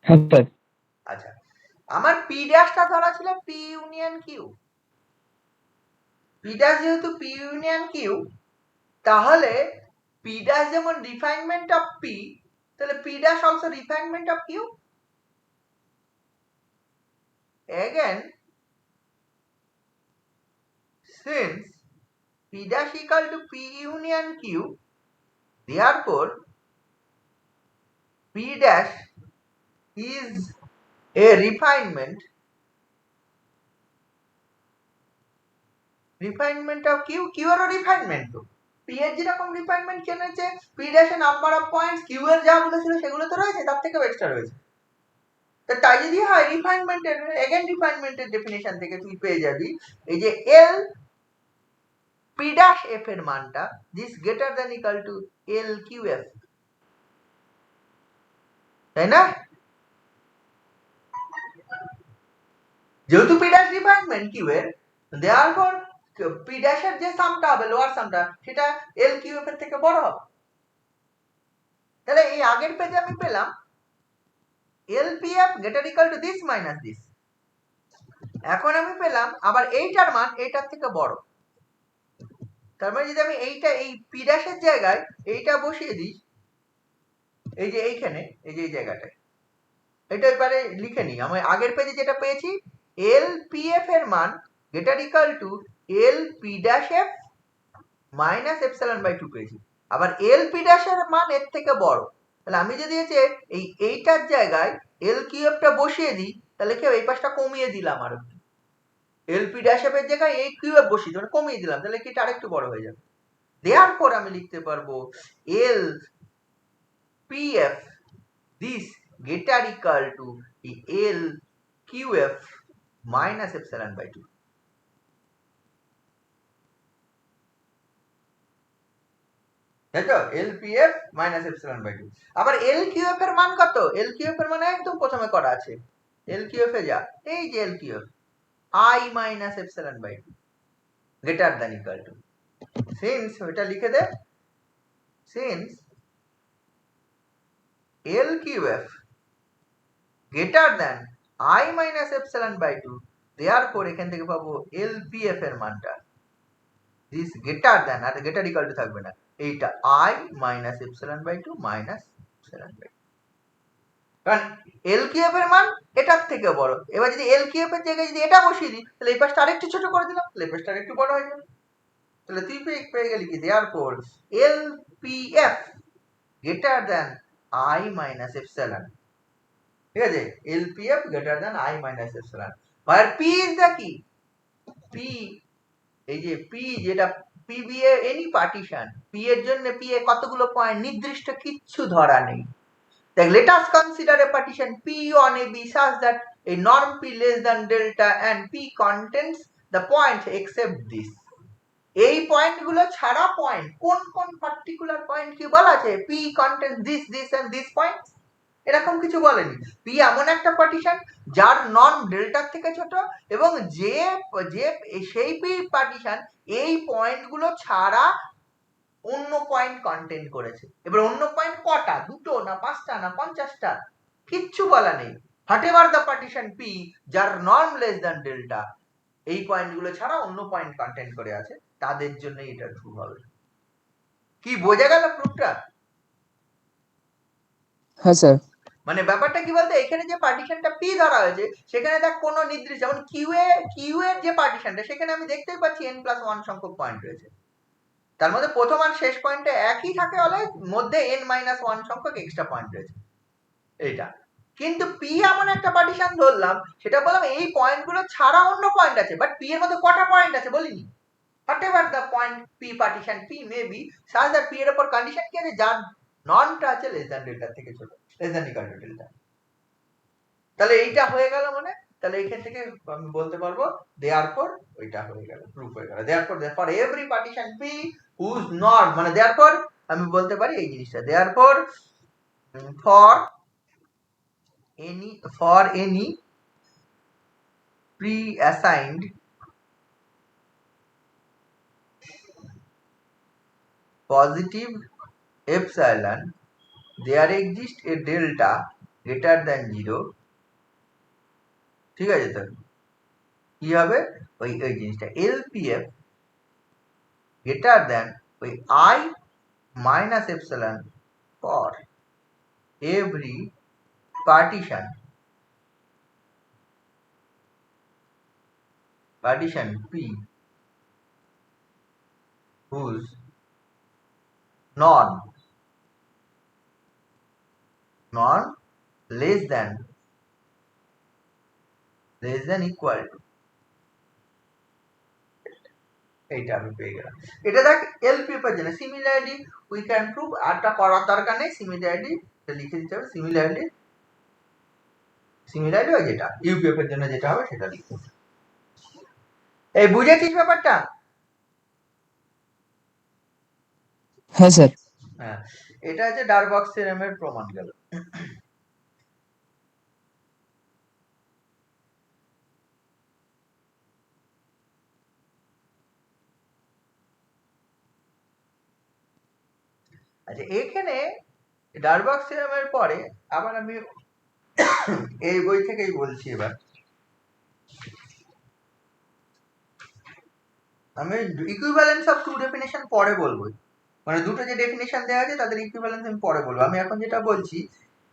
হ্যাঁ স্যার। আচ্ছা, আমার পি ড্যাশটা ধরা ছিল P union Q. P dash যেহেতু পি ইউনিয়ন কিউ, তাহলে পি ড্যাশ যেমন রিফাইনমেন্ট অফ পি, তাহলে P dash also refinement of Q. Again, since P dash equal to P union Q, therefore P dash is a refinement of Q. Q এরও refinement তো। P এর যেরকম refinement কেন হচ্ছে, P dash এর number of points Q এর যাগুলো ছিল সেগুলো তো রয়েছে, তার থেকেও এক্সট্রা রয়েছে। তো তাই যদি হয় রিফাইনমেন্টের, এগেন রিফাইনমেন্টের ডেফিনেশন থেকে তুই পেয়ে যাবি এই যে L P dash F এর মানটা this greater than equal two L QF, তাই না? যেহেতু P dash রিফাইনমেন্ট Q এর, therefore P dash এর যে সামটা হবে, লোয়ার সামটা, সেটা L QF এর থেকে বড় হবে। তাহলে এই আগের পেজে আমি পেলাম LPF greater equal to this minus this. এখন আমি পেলাম আবার এইটার মান এইটার থেকে বড়। তার মানে যদি আমি এইটা এই P dash এর জায়গায় এইটা বসিয়ে দিই, এই যে এইখানে, এই যে এই জায়গাটায়, এটা এবারে লিখে নিই। আমি আগের পেজে যেটা পেয়েছি LPF এর মান greater equal to LP dash F minus epsilon by 2 পেয়েছি। আবার LP dash এর মান এর থেকে বড়। তাহলে আমি যদি হচ্ছে এইটার জায়গায় LQF টা বসিয়ে দিই, তাহলে কি এই পাশটা কমিয়ে দিলাম আর একটু, LP dash F এর জায়গায় এই QF বসিয়ে দিলাম, কমিয়ে দিলাম, তাহলে কি এটা আরেকটু বড় হয়ে যাবে। দেয়ারপর আমি লিখতে পারবো LPF this greater equal to LQF minus epsilon by 2. তাই তো? LPF minus epsilon by 2। আবার LQF এর মান কত? LQF এর মান একদম প্রথমে করা আছে। LQF এ যা, এই যে LQF I minus epsilon by 2 greater than equal to, since এটা লিখে দে, since LQF greater than I minus epsilon by 2, therefore এখান থেকে পাবো LPF এর মানটা this greater than, R greater equal to থাকবে না, এইটা I minus epsilon by 2 minus epsilon by 2, কারণ LQF এর মান এটার থেকে বড়। এবার যদি LQF এর জায়গায় যদি এটা বসিয়ে দিই, তাহলে এই পাশটা আরেকটু ছোট করে দিলাম, তাহলে এই পাশটা আরেকটু বড় হয়ে যাবে। তাহলে তুই পেয়ে গেলি কি, therefore LPF greater than I minus epsilon, ঠিক আছে? LPF greater than I minus epsilon, where P is the key, P, এই যে P যেটা PB এর এনি পার্টিশন, P এর জন্য P এ কতগুলো পয়েন্ট নির্দিষ্ট কিচ্ছু ধরা নেই। তাই let us consider a partition P on AB such that a norm P less than delta and P contains the point except this. এই পয়েন্টগুলো ছাড়া পয়েন্ট কোন কোন পার্টিকুলার পয়েন্ট কি বলা আছে? P contains this and this point. এরকম কিছু বলেনি। পি এমন একটা পার্টিশন যার নর্ম ডেল্টার থেকে ছোট এবং যে যে সেই পি পার্টিশন এই পয়েন্টগুলো ছাড়া অন্য পয়েন্ট কন্টেন্ট করেছে। এবার অন্য পয়েন্ট কটা, দুটো না পাঁচটা না 50টা, কিচ্ছু বলা নেই। হোয়াটএভার দ্য পার্টিশন পি যার নর্ম লেস দ্যান ডেল্টা এই পয়েন্টগুলো ছাড়া অন্য পয়েন্ট কন্টেন্ট করে আছে, তাদের জন্য এটা ট্রু হবে। কি বোঝা গেল প্রুফটা? হ্যাঁ স্যার। মানে ব্যাপারটা কি বলতে, এখানে যে পার্টিশনটা পি ধরা হয়েছে সেখানে দেখ কোনো নির্দিষ্ট, যেমন কিউ এর যে পার্টিশনটা সেখানে আমি দেখতেই পাচ্ছি n+1 সংখ্যক পয়েন্ট রয়েছে, তার মধ্যে প্রথম আর শেষ পয়েন্টে একই থাকে, হলে মধ্যে n-1 সংখ্যক এক্সট্রা পয়েন্ট রয়েছে এইটা। কিন্তু পি এমন একটা পার্টিশন ধরলাম, সেটা বললাম এই পয়েন্টগুলো ছাড়া অন্য পয়েন্ট আছে, বাট পি এর মধ্যে কটা পয়েন্ট আছে বলিনি। Whatever the point P partition P may be such that P এর উপর কন্ডিশন কি আছে, যার নর্মটা আছে লেস দ্যান ডেল্টা থেকে ছোট, less than equal to delta. তাহলে এইটা হয়ে গেল, মানে তাহলে এখান থেকে আমি বলতে পারবো দেয়ারফর ওইটা হয়ে গেল, প্রুফ হয়ে গেল। Therefore for every partition P whose norm, মানে দেয়ারফর আমি বলতে পারি এই জিনিসটা, therefore for any pre-assigned positive epsilon there exists a delta greater than 0, ঠিক আছে? তো কি হবে ওই জিনিসটা LPF greater than ওই I minus epsilon for every partition P whose norm less than equal to, এইটা আমি পেয়ে গেলাম। এটা দেখ এলপিএফ এর জন্য। সিমিলারলি উই ক্যান প্রুভ, আরটা করার দরকার নেই, সিমিলারলি লিখে দিতে হবে। সিমিলারলি ওই যেটা ইউপিএফ এর জন্য যেটা হবে সেটা লিখতে হবে। এই বুঝেছিস ব্যাপারটা? হ্যাঁ স্যার। হ্যাঁ, এটা হচ্ছে ডারবক্স থিওরেমের প্রমাণ গেল। আচ্ছা, এখানে ডারবক্স থিওরেমের পরে আবার আমি এই বই থেকেই বলছি। এবার আমি ইকুইভ্যালেন্স অফ টু ডেফিনেশন পরে বলবো, মানে দুটো যে ডেফিনেশন দেওয়া আছে তাদের ইকুইভ্যালেন্স আমি পরে বলবো। আমি এখন যেটা বলছি,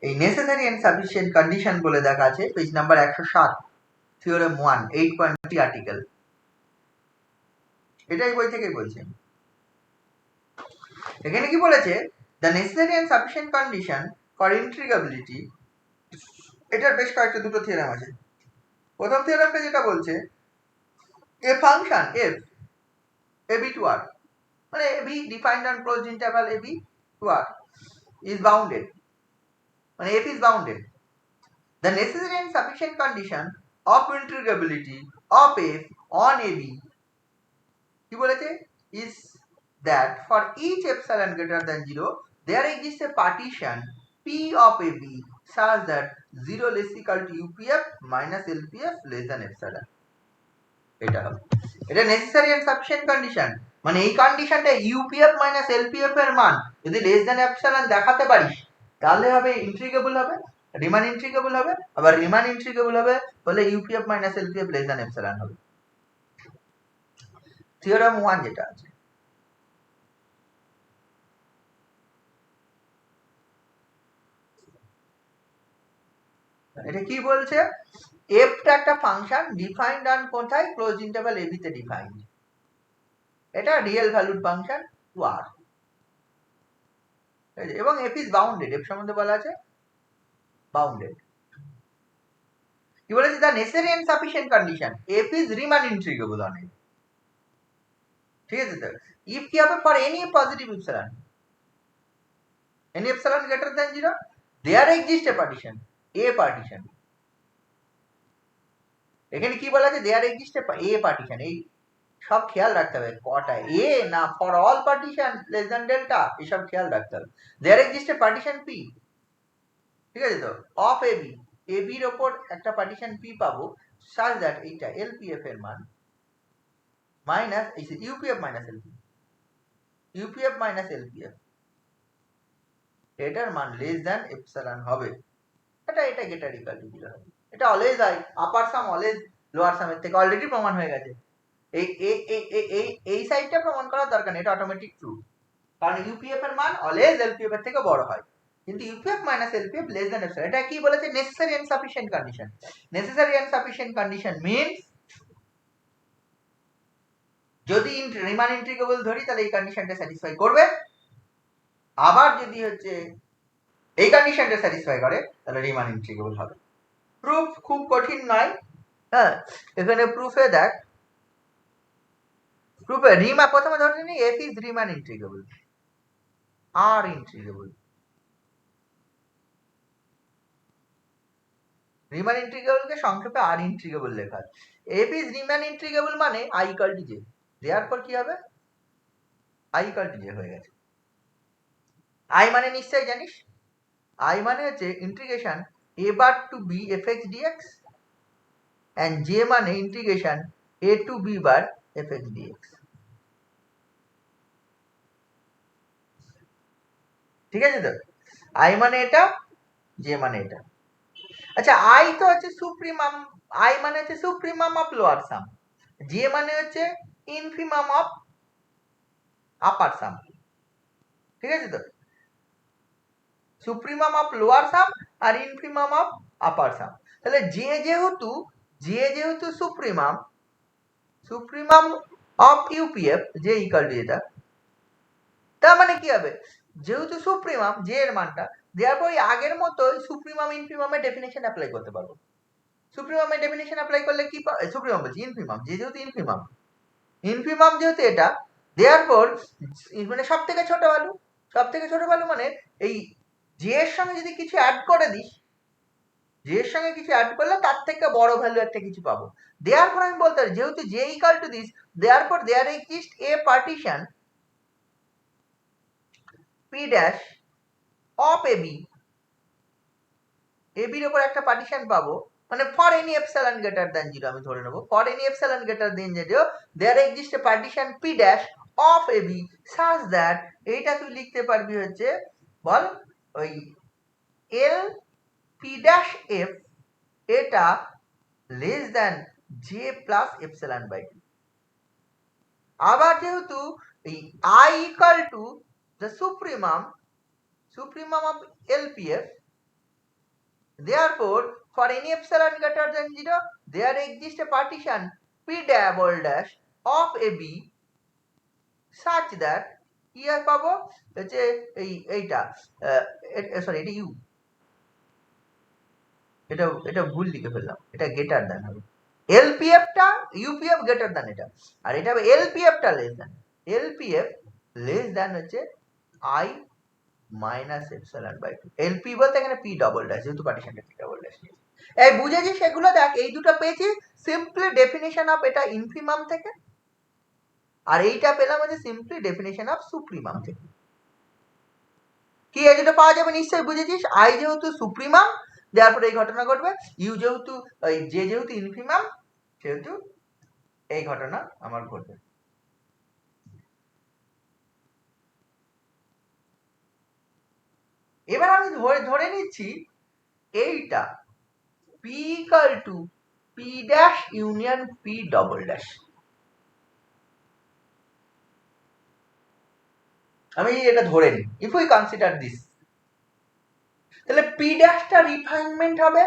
এই নেসেসারি এন্ড সাফিসিয়েন্ট কন্ডিশন বলে দেখা আছে পেজ নাম্বার 107, থিওরেম 1, 8.3 আর্টিকেল। এটাই বই থেকেই বলছি। এখানে কি বলেছে, the necessary and sufficient condition for integrability, এটার বেশ কয়েকটা দুটো থিওরেম আছে। প্রথম থিওরেমটা যেটা বলছে, a function f ab to r, মানে ab defined on closed interval ab to r is bounded, মানে f is bounded. The necessary and sufficient condition of integrability of f on ab কি বলেছে, is that for each epsilon greater than 0 there exists a partition p of ab such that 0 less equal to upf minus lpf less than epsilon. এটা হবে, এটা necessary and sufficient condition. মানে এই কন্ডিশনটা UPF minus LPF এর মান যদি less than epsilon দেখাতে পারিস, তাহলে হবে ইন্ট্রিগেবল হবে, রিমান ইন্ট্রিগেবল হবে। আবার রিমান ইন্ট্রিগেবল হবে বলে UPF minus LPF less than epsilon হবে। থিওরেম 1 যেটা আছে, এটা কি বলছে, এফটা একটা ফাংশন ডিফাইন্ড অন কোথায়, ক্লোজ ইন্টারভাল এবি তে ডিফাইন্ড। এটা রিয়েল ভ্যালুড ফাংশন টু আর, এবং এফ ইজ বাউন্ডেড, এফ সম্বন্ধে বলা আছে বাউন্ডেড। কি বলেছে, the necessary and sufficient condition f is Riemann integrable on a, ঠিক আছে? তো ইফ কি হবে, for any positive epsilon, any epsilon greater than 0 there exist a partition, a partition. এখানে কি বলা আছে, দেয়ার এক্সিস্ট এ পার্টিশন। এই সব খেয়াল রাখতে হবে, কটা এ না for all partition less than delta, এসব খেয়াল রাখতে হবে। There exist a partition P ঠিক আছে তো, অফ এবি, এবির ওপর একটা পার্টিশন পি পাবো such that এইটা এলপিএফ এর মান মাইনাস এই UPF minus LPF, UPF minus LPF এটার মান লেস দ্যান এপসাইলন হবে। এটা গেটার ইকুয়াল টু 0 হবে। এটা অলওয়েজ হয়, আপার সাম অলওয়েজ লোয়ার সামের থেকে অলরেডি প্রমাণ হয়ে গেছে। এই এই এই এই এই সাইডটা প্রমাণ করার দরকার নেই, এটা অটোমেটিক ট্রু, কারণ ইউপিএফ এর মান অলওয়েজ এলপিএফ এর থেকে বড় হয়, কিন্তু UPF minus LPF less than epsilon. এটা কি বলেছে? Necessary and sufficient condition. Necessary and sufficient condition means যদি রিমান ইন্টিগ্রেবল ধরি তাহলে এই কন্ডিশনটা স্যাটিসফাই করবে, আবার যদি হচ্ছে এই কন্ডিশনটা স্যাটিসফাই করে তাহলে রিমান ইন্টিগ্রেবল হবে। প্রুফ খুব কঠিন নয়। হ্যাঁ, এখানে প্রুফে দেখ, প্রুফে রিমা প্রথমে ধরে নি f is Riemann integrable, R integrable. Riemann ইন্টিগ্রেবলকে সংক্ষেপে আর ইন্টিগ্রেবল লেখা হয়। এফ ইজ রিমান ইন্টিগ্রেবল মানে আই ইকুয়াল টু জে, দেওয়ার পর কি হবে? আই ইকুয়াল টু জে হয়ে গেছে। আই মানে নিশ্চয়ই জানিস, আই মানে হচ্ছে integration a bar to b f x dx, and J মানে integration a to b bar f x dx. ঠিক আছে তো, আই মানে এটা, জে মানে এটা। আচ্ছা, আই তো হচ্ছে সুপ্রিমাম, আই মানে হচ্ছে supremum of lower sum, J মানে হচ্ছে ইনফিমাম অফ আপার সাম। ঠিক আছে তো, সুপ্রিমাম অফ লোয়ার সাম আর ইনফিমাম অফ আপার সাম। তাহলে জে যেহেতু supremum, supremum of UPF J equal to এটা, তার মানে কি হবে? যেহেতু সুপ্রিমাম জে এর মানটা দেওয়ার পর আগের মতো সুপ্রিমাম ইনফিমামের ডেফিনেশন অ্যাপ্লাই করতে পারবো। সুপ্রিমামের ডেফিনেশন অ্যাপ্লাই করলে কি সুপ্রিমাম বলছি ইনফিমাম, যে যেহেতু ইনফিমাম, ইনফিমাম যেহেতু এটা দেওয়ার পর মানে সব থেকে ছোট ভ্যালু, সব থেকে ছোট ভ্যালু মানে এই জে এর সঙ্গে যদি কিছু অ্যাড করে দিস, জে এর সঙ্গে কিছু অ্যাড করলে তার থেকে বড় ভ্যালু একটা কিছু পাবো। দেওয়ার পর আমি বলতে পারি যেহেতু জে ইকুয়াল টু দিস, দেওয়ার পর there exist a partition p dash of AB, এবির উপর একটা পার্টিশন পাবো, মানে for any epsilon greater than 0 আমি ধরে নেব, for any epsilon greater than 0 there exist a partition p dash of a b such that, এইটা তুই লিখতে পারবি হচ্ছে বল ওই এল পি ড্যাশ এফ এটা less than J plus epsilon by 2। আবার যেহেতু এই I equal to the supremum of LPF, therefore for any epsilon greater than 0 there exists a partition p double dash of ab such that কি আর পাবো যে এইটা sorry এটা you, এটা ভুল লিখে ফেললাম, এটা গ্রেটার দ্যান হবে, এলপিএফ টা ইউপিএফ গ্রেটার দ্যান এটা, আর এটা হবে এলপিএফ টা less than, LPF less than হচ্ছে I minus epsilon by 2। LP বলতে এখানে পি ডবল ড্যাশ, যেহেতু পার্টিশনটা পি ডবল ড্যাশ নিয়েছে। এই বুঝেছিস এগুলো? দেখ এই দুটো পেয়েছি সিম্পলি ডেফিনেশন অফ এটা ইনফিমাম থেকে, আর এইটা পেলাম হচ্ছে সিম্পলি ডেফিনেশন অফ সুপ্রিমাম থেকে। কি এই দুটো পাওয়া যাবে? নিশ্চয়ই বুঝেছিস। আই যেহেতু সুপ্রিমাম দেওয়ার পরে এই ঘটনা ঘটবে, ইউ যেহেতু জে যেহেতু ইনফিমাম সেহেতু এই ঘটনা আমার ঘটবে। এবার আমি ধরে নিচ্ছি এইটা P equal to P dash union P double dash. আমি এটা ধরে নিই, ইফ উই কনসিডার দিস, তাহলে পি ড্যাশটা রিফাইনমেন্ট হবে,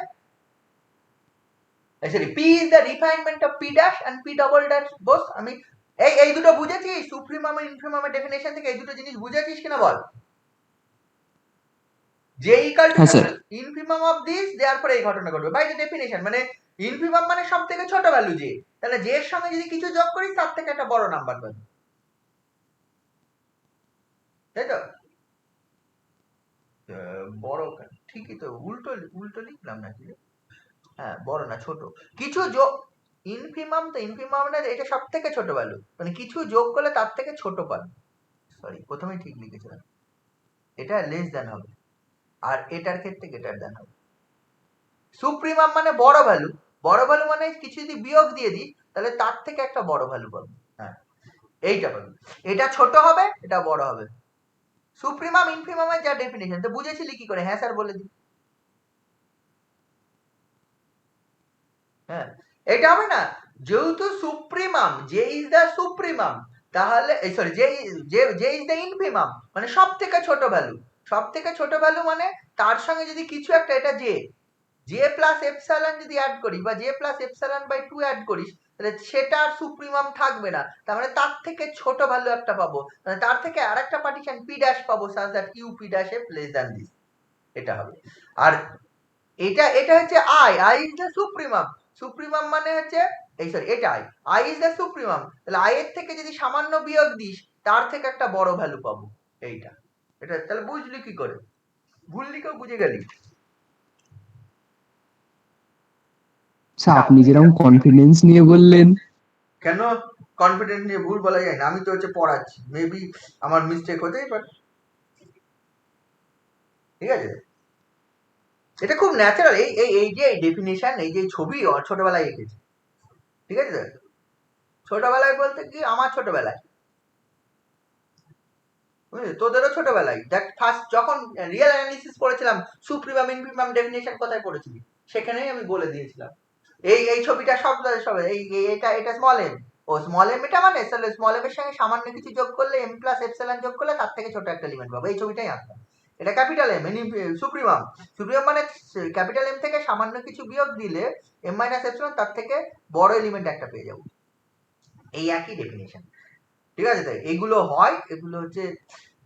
sorry P is the refinement of P dash and P double dash both. আমি এই দুটো বুঝেছিস সুপ্রিমাম আর ইনফিমামের ডেফিনেশন থেকে, এই দুটো জিনিস বুঝেছিস কিনা বল? J equal to infimum of this দেওয়ার পরে এই ঘটনা ঘটবে বাই দ্য ডেফিনেশন, মানে ইনফিমাম মানে সব থেকে ছোট ভ্যালু জে, তাহলে জে এর সঙ্গে যদি কিছু যোগ করিস তার থেকে একটা বড় নাম্বার পাবি, তাই তো? বড় ঠিকই তো, উল্টো লিখলাম নাকি? হ্যাঁ, বড় না ছোট, কিছু যোগ, ইনফিমাম তো ইনফিমাম না, এটা সব থেকে ছোট ভ্যালু, মানে কিছু যোগ করলে তার থেকে ছোট পাবি। সরি প্রথমেই ঠিক লিখেছিলাম, এটা লেস দ্যান হবে, আর এটার ক্ষেত্রে গ্রেটার দ্যান হবে। সুপ্রিমাম মানে বড় ভ্যালু মানে কিছু যদি বিয়োগ দিয়ে দিই তাহলে তার থেকে একটা বড় ভ্যালু পাবো। হ্যাঁ, এইটা পাবো। এটা ছোট হবে, এটা বড় হবে। সুপ্রিমাম ইনফিমামের যা ডেফিনেশন, তো বুঝেছিলি কি করে? হ্যাঁ স্যার বলে দিই। হ্যাঁ, এটা হবে না, যেহেতু সুপ্রিমাম, যে ইজ দ্য সুপ্রিমাম, তাহলে সরি যে ইজ দ্য ইনফিমাম মানে সব থেকে ছোট ভ্যালু। সব থেকে ছোট ভ্যালু মানে তার সঙ্গে যদি কিছু একটা, এটা জে প্লাস এপসাইলন যদি অ্যাড করি বা J plus epsilon by 2 add করিস, তাহলে সেটা আর সুপ্রিমাম থাকবে না, তার মানে তার থেকে ছোট ভ্যালু একটা পাবো, মানে তার থেকে আরেকটা পার্টিশন পি ড্যাশ পাবো, such that you P dash F less than this. এটা হবে। আর এটা হচ্ছে আই ইজ দ্য সুপ্রিমাম মানে হচ্ছে এই সরি এটা আই ইজ দ্য সুপ্রিমাম, তাহলে আই এর থেকে যদি সামান্য বিয়োগ দিস তার থেকে একটা বড় ভ্যালু পাবো। এইটা এটা তাহলে বুঝলি কি করে? ভুললি কেউ? বুঝে গেলি? স্যার আপনি যেরকম কনফিডেন্স নিয়ে বললেন। কেন কনফিডেন্স নিয়ে ভুল বলা যায় না? আমি তো হচ্ছে পড়াচ্ছি, মেবি আমার মিস্টেক হতেই পারে, ঠিক আছে? এটা খুব ন্যাচারাল। এই যে ডেফিনেশন, এই যে ছবি ছোটবেলায় এঁকেছি, ঠিক আছে? ছোটবেলায় বলতে কি, আমার ছোটবেলায়, তোদেরও ছোটবেলায়, দেখ ফার্স্ট যখন রিয়েল অ্যানালিসিস পড়েছিলাম, সুপ্রিমাম ইনফিমাম ডেফিনেশন কোথায় পড়েছিলি, সেখানেই আমি বলে দিয়েছিলাম। এই ছবিটা সব এটা স্মল এম, ও স্মল এম এটা মানে স্মল এম এর সঙ্গে সামান্য কিছু যোগ করলে, এম প্লাস এপসিলন যোগ করলে তার থেকে ছোট একটা এলিমেন্ট পাবো, এই ছবিটাই আঁকতাম। এটা ক্যাপিটাল এম সুপ্রিমাম মানে ক্যাপিটাল এম থেকে সামান্য কিছু বিয়োগ দিলে এম মাইনাস এপসিলন তার থেকে বড় এলিমেন্ট একটা পেয়ে যাবো। এই একই ডেফিনেশন, ঠিক আছে? তাই এগুলো হয়, এগুলো হচ্ছে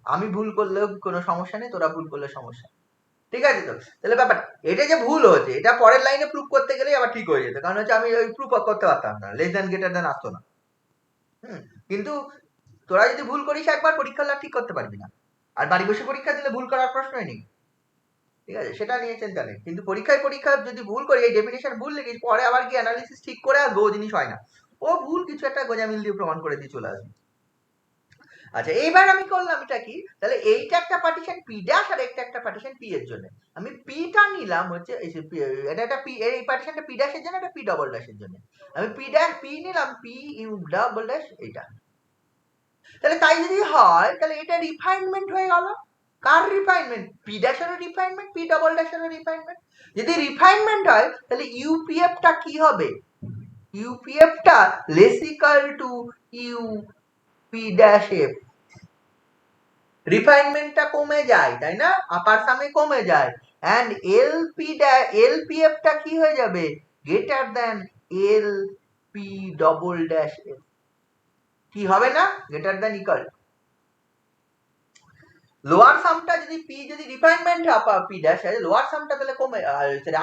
আমি ভুল করলেও কোনো সমস্যা নেই, তোরা ভুল করলে সমস্যা, ঠিক আছে? তো তাহলে ব্যাপার এটা যে ভুল হচ্ছে, এটা পরের লাইনে প্রুফ করতে গেলেই আবার ঠিক হয়ে যেত, কারণ হচ্ছে আমি ওই প্রুফ করতে পারতাম না, লেস দ্যান গ্রেটার দ্যান আসতো না। কিন্তু তোরা যদি ভুল করিস একবার, পরীক্ষা হলে ঠিক করতে পারবি না, আর বাড়ি বসে পরীক্ষা দিলে ভুল করার প্রশ্নই নেই, ঠিক আছে? সেটা নিয়ে চিন্তা নেই। কিন্তু পরীক্ষা যদি ভুল করি, এই ডেফিনেশন ভুল লিখিস, পরে আবার কি অ্যানালিসিস ঠিক করে আর গো জিনিস হয় না, ও ভুল কিছু একটা গোজামিল দিয়ে প্রমাণ করে দিয়ে চলে আসবে। আচ্ছা, এইবার আমি করলাম এটা কি, তাহলে এইটা একটা পার্টিশন পি ড্যাশ আর একটা পার্টিশন পি এর জন্য। আমি পিটা নিলাম হচ্ছে এটা একটা পি, এই পার্টিশনটা পি ড্যাশের জন্য, এটা পি ডবল ড্যাশের জন্য। আমি পি নিলাম, পি ইউ ডাবল ড্যাশ এইটা। তাহলে তাই যদি হয়, তাহলে এটা রিফাইনমেন্ট হয়ে গেল। কার রিফাইনমেন্ট? পি ড্যাশেরও রিফাইনমেন্ট, পি ডবল ড্যাশেরও রিফাইনমেন্ট। যদি রিফাইনমেন্ট হয় তাহলে ইউপিএফটা কি হবে? ইউপিএফটা less equal to U P dash f. রিফাইনমেন্টটা কমে যায়, তাই না? আপার সামে কমে যায়, এন্ড এলপিএফটা কি হয়ে যাবে? Greater than LP double dash F. কি হবে না? Greater than equal. লোয়ার সামটা যদি পি যদি রিফাইনমেন্ট পি ড্যাশ আছে, লোয়ার সামটা তাহলে কমে,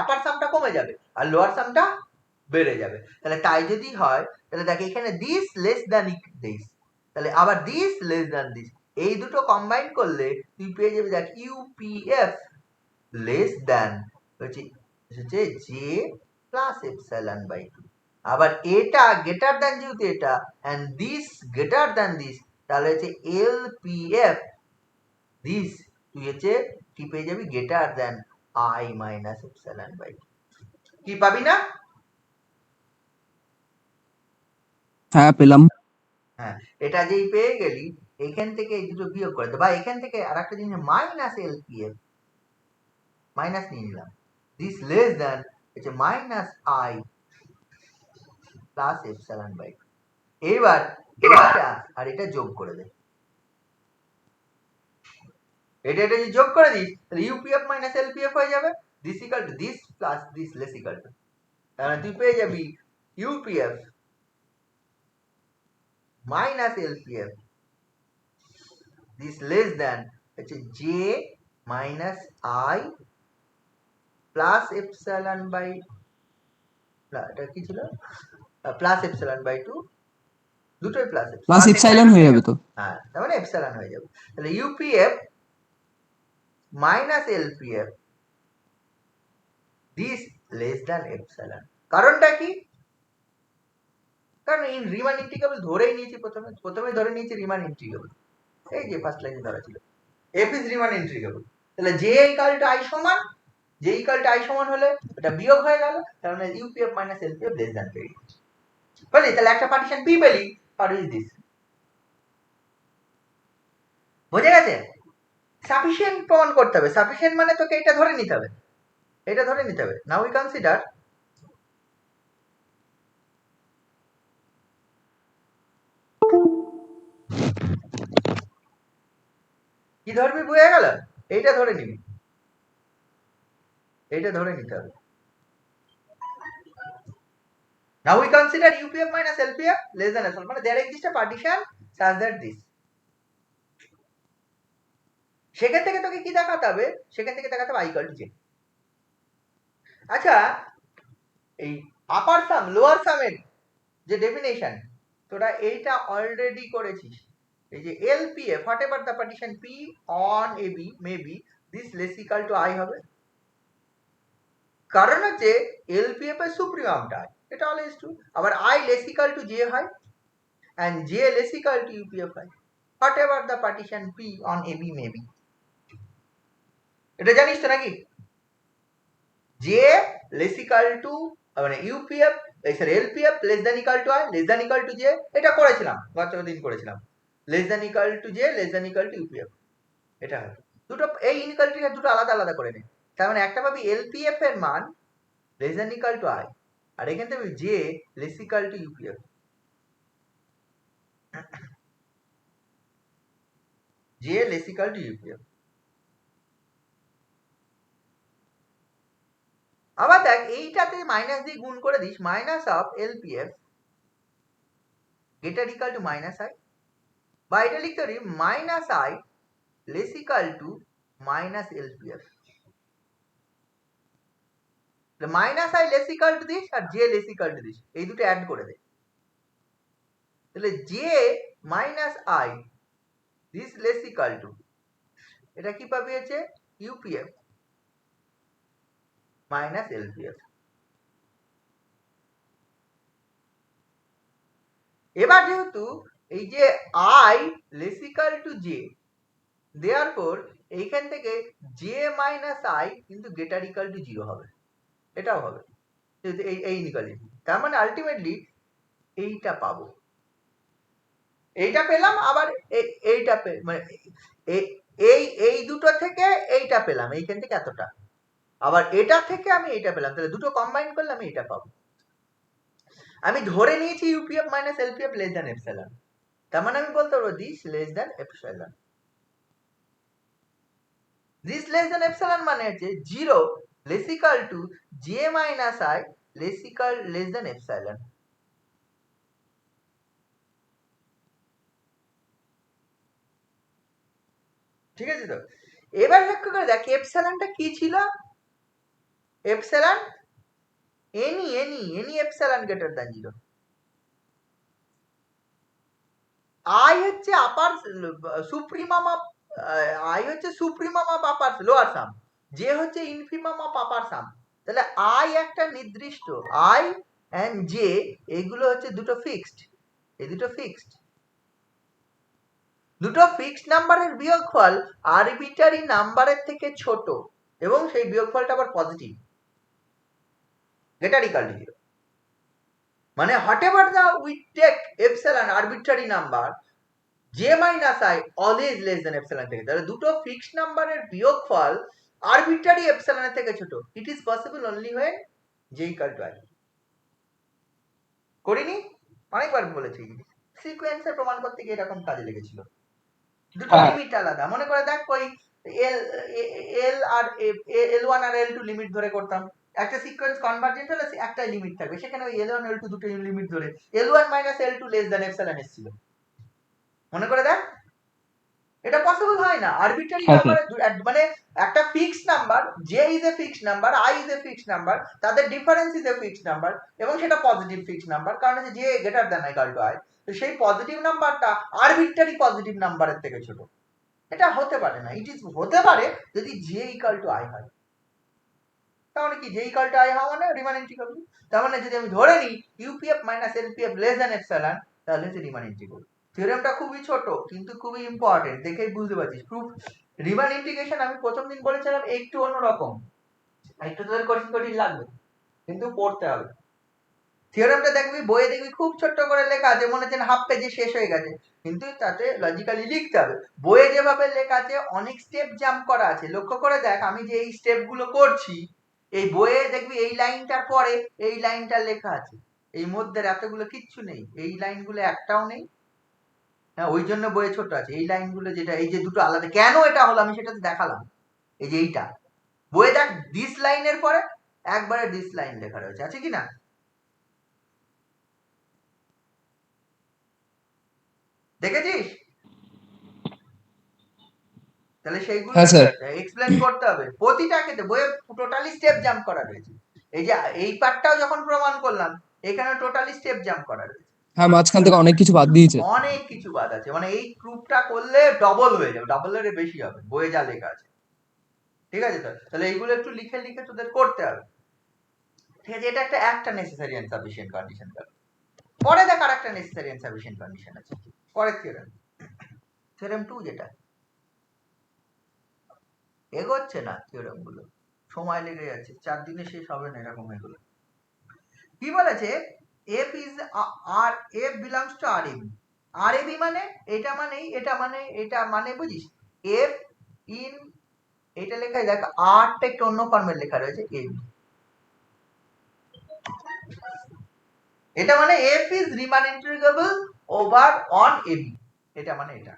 আপার সামটা কমে যাবে আর লোয়ার সামটা বেড়ে যাবে। তাহলে তাই যদি হয়, তাহলে দেখ এখানে দিস লেস দ্যান দিস, তাহলে আবার দিস লেস দ্যান দিস, এই দুটো কম্বাইন করলে তুই পেয়ে যাবি দেখ ইউপিএফ লেস দ্যান হচ্ছে জে প্লাস এপসাইলন বাই 2। আবার এটা গ্রেটার দ্যান, যেহেতু এটা and this greater than this, তাহলে হচ্ছে এলপিএফ দিস, তুই হচ্ছে কি পেয়ে যাবি? Greater than I minus epsilon by 2। কি পাবি না? হ্যাঁ পেলাম। হ্যাঁ, এটা যেই পেয়ে গেলি, এখান থেকে এই দুটো বিয়োগ করে দে, বা এখান থেকে আর একটা জিনিস মাইনাস এলপিএফ মাইনাস নিয়ে নিলাম, দিস লেস দ্যান হচ্ছে minus I plus epsilon by 2। এইবার এটা আর এটা যোগ করে দে, এটা যদি যোগ করে দিস তাহলে ইউপিএফ মাইনাস এলপিএফ হয়ে যাবে, this equal to this plus this less equal to, তাহলে তুই পেয়ে যাবি UPF minus LPF this less than হচ্ছে J minus I plus epsilon by, এটা কি ছিল, প্লাস এপসাইলন বাই 2, দুটোই প্লাস প্লাস ইপসাইলন হয়ে যাবে তো। হ্যাঁ, তার মানে এপসাইলন হয়ে যাবে। তাহলে UPF minus LPF this less than epsilon. কারণটা কি? কারণ এই রিমান ইন্টিগ্রেবল ধরেই নিয়েছি, প্রথমে ধরে নিয়েছি রিমান ইন্টিগ্রেবল, এই যে ফার্স্ট লাইনে ধরা ছিল এফ ইজ রিমান ইন্টিগ্রেবল, তাহলে জে ইকাল টু আই সমান, জে ইকাল টু আই সমান হলে এটা বিয়োগ হয়ে গেল, তার মানে UPF minus LPF less than পেরি। বুঝলি? তাহলে একটা পার্টিশন পি পেলি, আর ইজ দিস। বুঝে গেছে? সাফিসিয়েন্ট প্রমাণ করতে হবে। সাফিসিয়েন্ট মানে তোকে এটা ধরে নিতে হবে, এটা ধরে নিতে হবে। নাও উই কনসিডার কি ধরবি, বুঝে গেল? এইটা ধরে নিবি, এইটা ধরে নিতে হবে। Now we consider UPF minus LPF less than S1, মানে there exists a partition such that this। সেখান থেকে তোকে কি দেখাতে হবে? সেখান থেকে দেখাতে হবে I equal to J। আচ্ছা, এই আপার সাম লোয়ার সামের যে ডেফিনেশন তোরা এইটা অলরেডি করেছিস। এই যে LPF whatever the partition P on AB may be this less equal to I হবে, কারণ হচ্ছে LPF এর সুপ্রিমামটা এটা অলওয়েজ ট্রু। আবার I less equal to J হয় and J less equal to UPF হয় whatever the partition P on AB may be। এটা জানিস তো নাকি? J less equal to মানে UPF sorry LPF less than equal to I less than equal to J, এটা করেছিলাম গত দিন করেছিলাম। less than equal to J less than equal to UPF, এটা হয় দুটো। এই ইনইকুয়ালিটিটা দুটো আলাদা আলাদা করে নে। তার মানে একটা পাবি LPF এর মান less than equal to I, আর এখান থেকে J less equal to UPF। J less equal to UPF। আবার দেখ এইটাতে মাইনাস দিয়ে গুণ করে this, minus of LPF greater equal to minus I, বা এটা লিখতে পারি minus I less equal to minus LPF। Minus I less equal to this আর J less equal to this, এই দুটো অ্যাড করে দে। তাহলে J minus I this less equal to এটা কি পাবি হচ্ছে UPF minus LPF। এবার যেহেতু এই যে I less equal to J, therefore এইখান থেকে J minus I কিন্তু greater equal to 0 হবে, এটাও হবে এই ইনইকুয়ালিটি। তার মানে আলটিমেটলি এইটা পাবো, এইটা পেলাম, আবার এইটা মানে এই দুটো থেকে এইটা পেলাম, এইখান থেকে এতটা, আবার এটা থেকে আমি এইটা পেলাম, তাহলে দুটো কম্বাইন করলে আমি এটা পাবো। আমি ধরে নিয়েছি UPF minus LPF less than epsilon, তার মানে আমি বলতে পারবো this less than epsilon। this less than epsilon মানে হচ্ছে 0 less equal to J minus I less than epsilon। ঠিক আছে তো? এবার লক্ষ্য করে দেখ এপসাইলনটা কি ছিল, epsilon any epsilon greater than 0। I হচ্ছে আপার সুপ্রিমাম অফ I হচ্ছে supremum of upper lower some, J হচ্ছে ইনফিমাম অফ আপার সাম। তাহলে I একটা নির্দিষ্ট I and J এগুলো হচ্ছে দুটো ফিক্সড, এই দুটো ফিক্সড, দুটো ফিক্সড নাম্বারের বিয়োগফল আরবিটারি নাম্বারের থেকে ছোট এবং সেই বিয়োগফলটা আবার পজিটিভ greater equal to 0। মানে whatever the we take epsilon arbitrary number J minus I always less than epsilon থেকে, তাহলে দুটো ফিক্সড নাম্বারের বিয়োগফল আরবিট্রারি এপসিলন এর থেকে ছোট। It is possible only when J equal to I। করিনি? অনেকবার বলেছি সিকোয়েন্সের প্রমাণ করতে গিয়ে এরকম কাজে লেগেছিল। দুটো লিমিট আলাদা, মনে করে দেখ ওই এল আর L1 আর L2 লিমিট ধরে করতাম, একটা সিকোয়েন্স কনভার্জেন্ট হলে একটাই লিমিট থাকবে, সেখানে ওই L1 L2 দুটো লিমিট ধরে L1 minus L2 less than epsilon এসেছিল, মনে করে দেখ। এটা পসিবল হয় না আরবিট্রারি নাম্বার, মানে একটা fixed number J is a fixed number, I is a fixed number, তাদের difference is a fixed number এবং সেটা পজিটিভ ফিক্সড নাম্বার, কারণ J greater than equal to I, তো সেই পজিটিভ নাম্বারটা আরবিট্রারি পজিটিভ নাম্বারের থেকে ছোট। এটা হতে পারে না, ইট ইজ হতে পারে যদি J ইকুয়াল টু I হয়। তাহলে কি J ইকুয়াল টু I হওয়া মানে রিমান ইন্টিগ্রাল। তার মানে যদি আমি ধরে নিই UPF minus LPF less than epsilon, তাহলে হচ্ছে রিমান ইন্টিগ্রাল। থিওরেমটা খুবই ছোট কিন্তু খুবই ইম্পর্টেন্ট, দেখেই বুঝতে পারছিস। প্রুফ রিমান ইন্টিগ্রেশন আমি প্রথম দিন বলেছিলাম একটু অন্যরকম, একটু তোদের কঠিন কঠিন লাগবে কিন্তু পড়তে হবে। থিওরেমটা দেখবি বইয়ে দেখবি খুব ছোট্ট করে লেখা আছে, মনে হচ্ছে হাফ পেজে শেষ হয়ে গেছে, কিন্তু তাতে লজিক্যালি লিখতে হবে। বইয়ে যেভাবে লেখা আছে অনেক স্টেপ জাম্প করা আছে, লক্ষ্য করে দেখ আমি যে এই স্টেপ গুলো করছি, এই বইয়ে দেখবি এই লাইনটার পরে এই লাইনটা লেখা আছে, এই মধ্যে এতগুলো কিচ্ছু নেই, এই লাইনগুলো একটাও নেই। হ্যাঁ, ওই জন্য বইয়ে ছোট আছে এই লাইনগুলো, যেটা এই যে দুটো আলাদা কেন এটা হলো আমি সেটা দেখালাম। এই যে এইটা বইয়ে দেখ দিস লাইনের পরে একবারে দিস লাইন লেখা রয়েছে, আছে কি না? দেখেছিস? তাহলে সেইগুলো হ্যাঁ স্যার। এক্সপ্লেন করতে হবে প্রতিটা ক্ষেত্রে, বইয়ে টোটালি স্টেপ জাম্প করা রয়েছে। এই যে এই পার্টটাও যখন প্রমাণ করলাম এখানে টোটালি স্টেপ জাম্প করা রয়েছে, হ্যাঁ, মাঝখান থেকে অনেক কিছু বাদ দিয়েছে। অনেক কিছু বাদ আছে, মানে এই প্রুফটা করলে ডবল হয়ে যাবে, ডবলের বেশি হবে বইয়ে যা লেখা আছে। ঠিক আছে, তো তাহলে এইগুলো একটু লিখে লিখে তোদের করতে হবে। ঠিক আছে, এটা একটা নেসেসারি এন্ড সাফিশিয়েন্ট কন্ডিশন গেল। পরে দেখ আর একটা নেসেসারি এন্ড সাফিশিয়েন্ট কন্ডিশন আছে, পরের থিওরেম, থিওরেম 2 যেটা এগোচ্ছে না, থিওরেম গুলো সময় লেগে যাচ্ছে, 4 দিনে শেষ হবে না এরকম এগুলো। কি বলেছে? f is r, f belongs to rab, rab মানে এটা মানেই এটা মানে এটা মানে বুঝিস f in, এটা লেখা দেখ r টা একটু অন্য ফর্মে লেখা রয়েছে ab, এটা মানে f is Riemann integrable over on ab, এটা মানে এটা।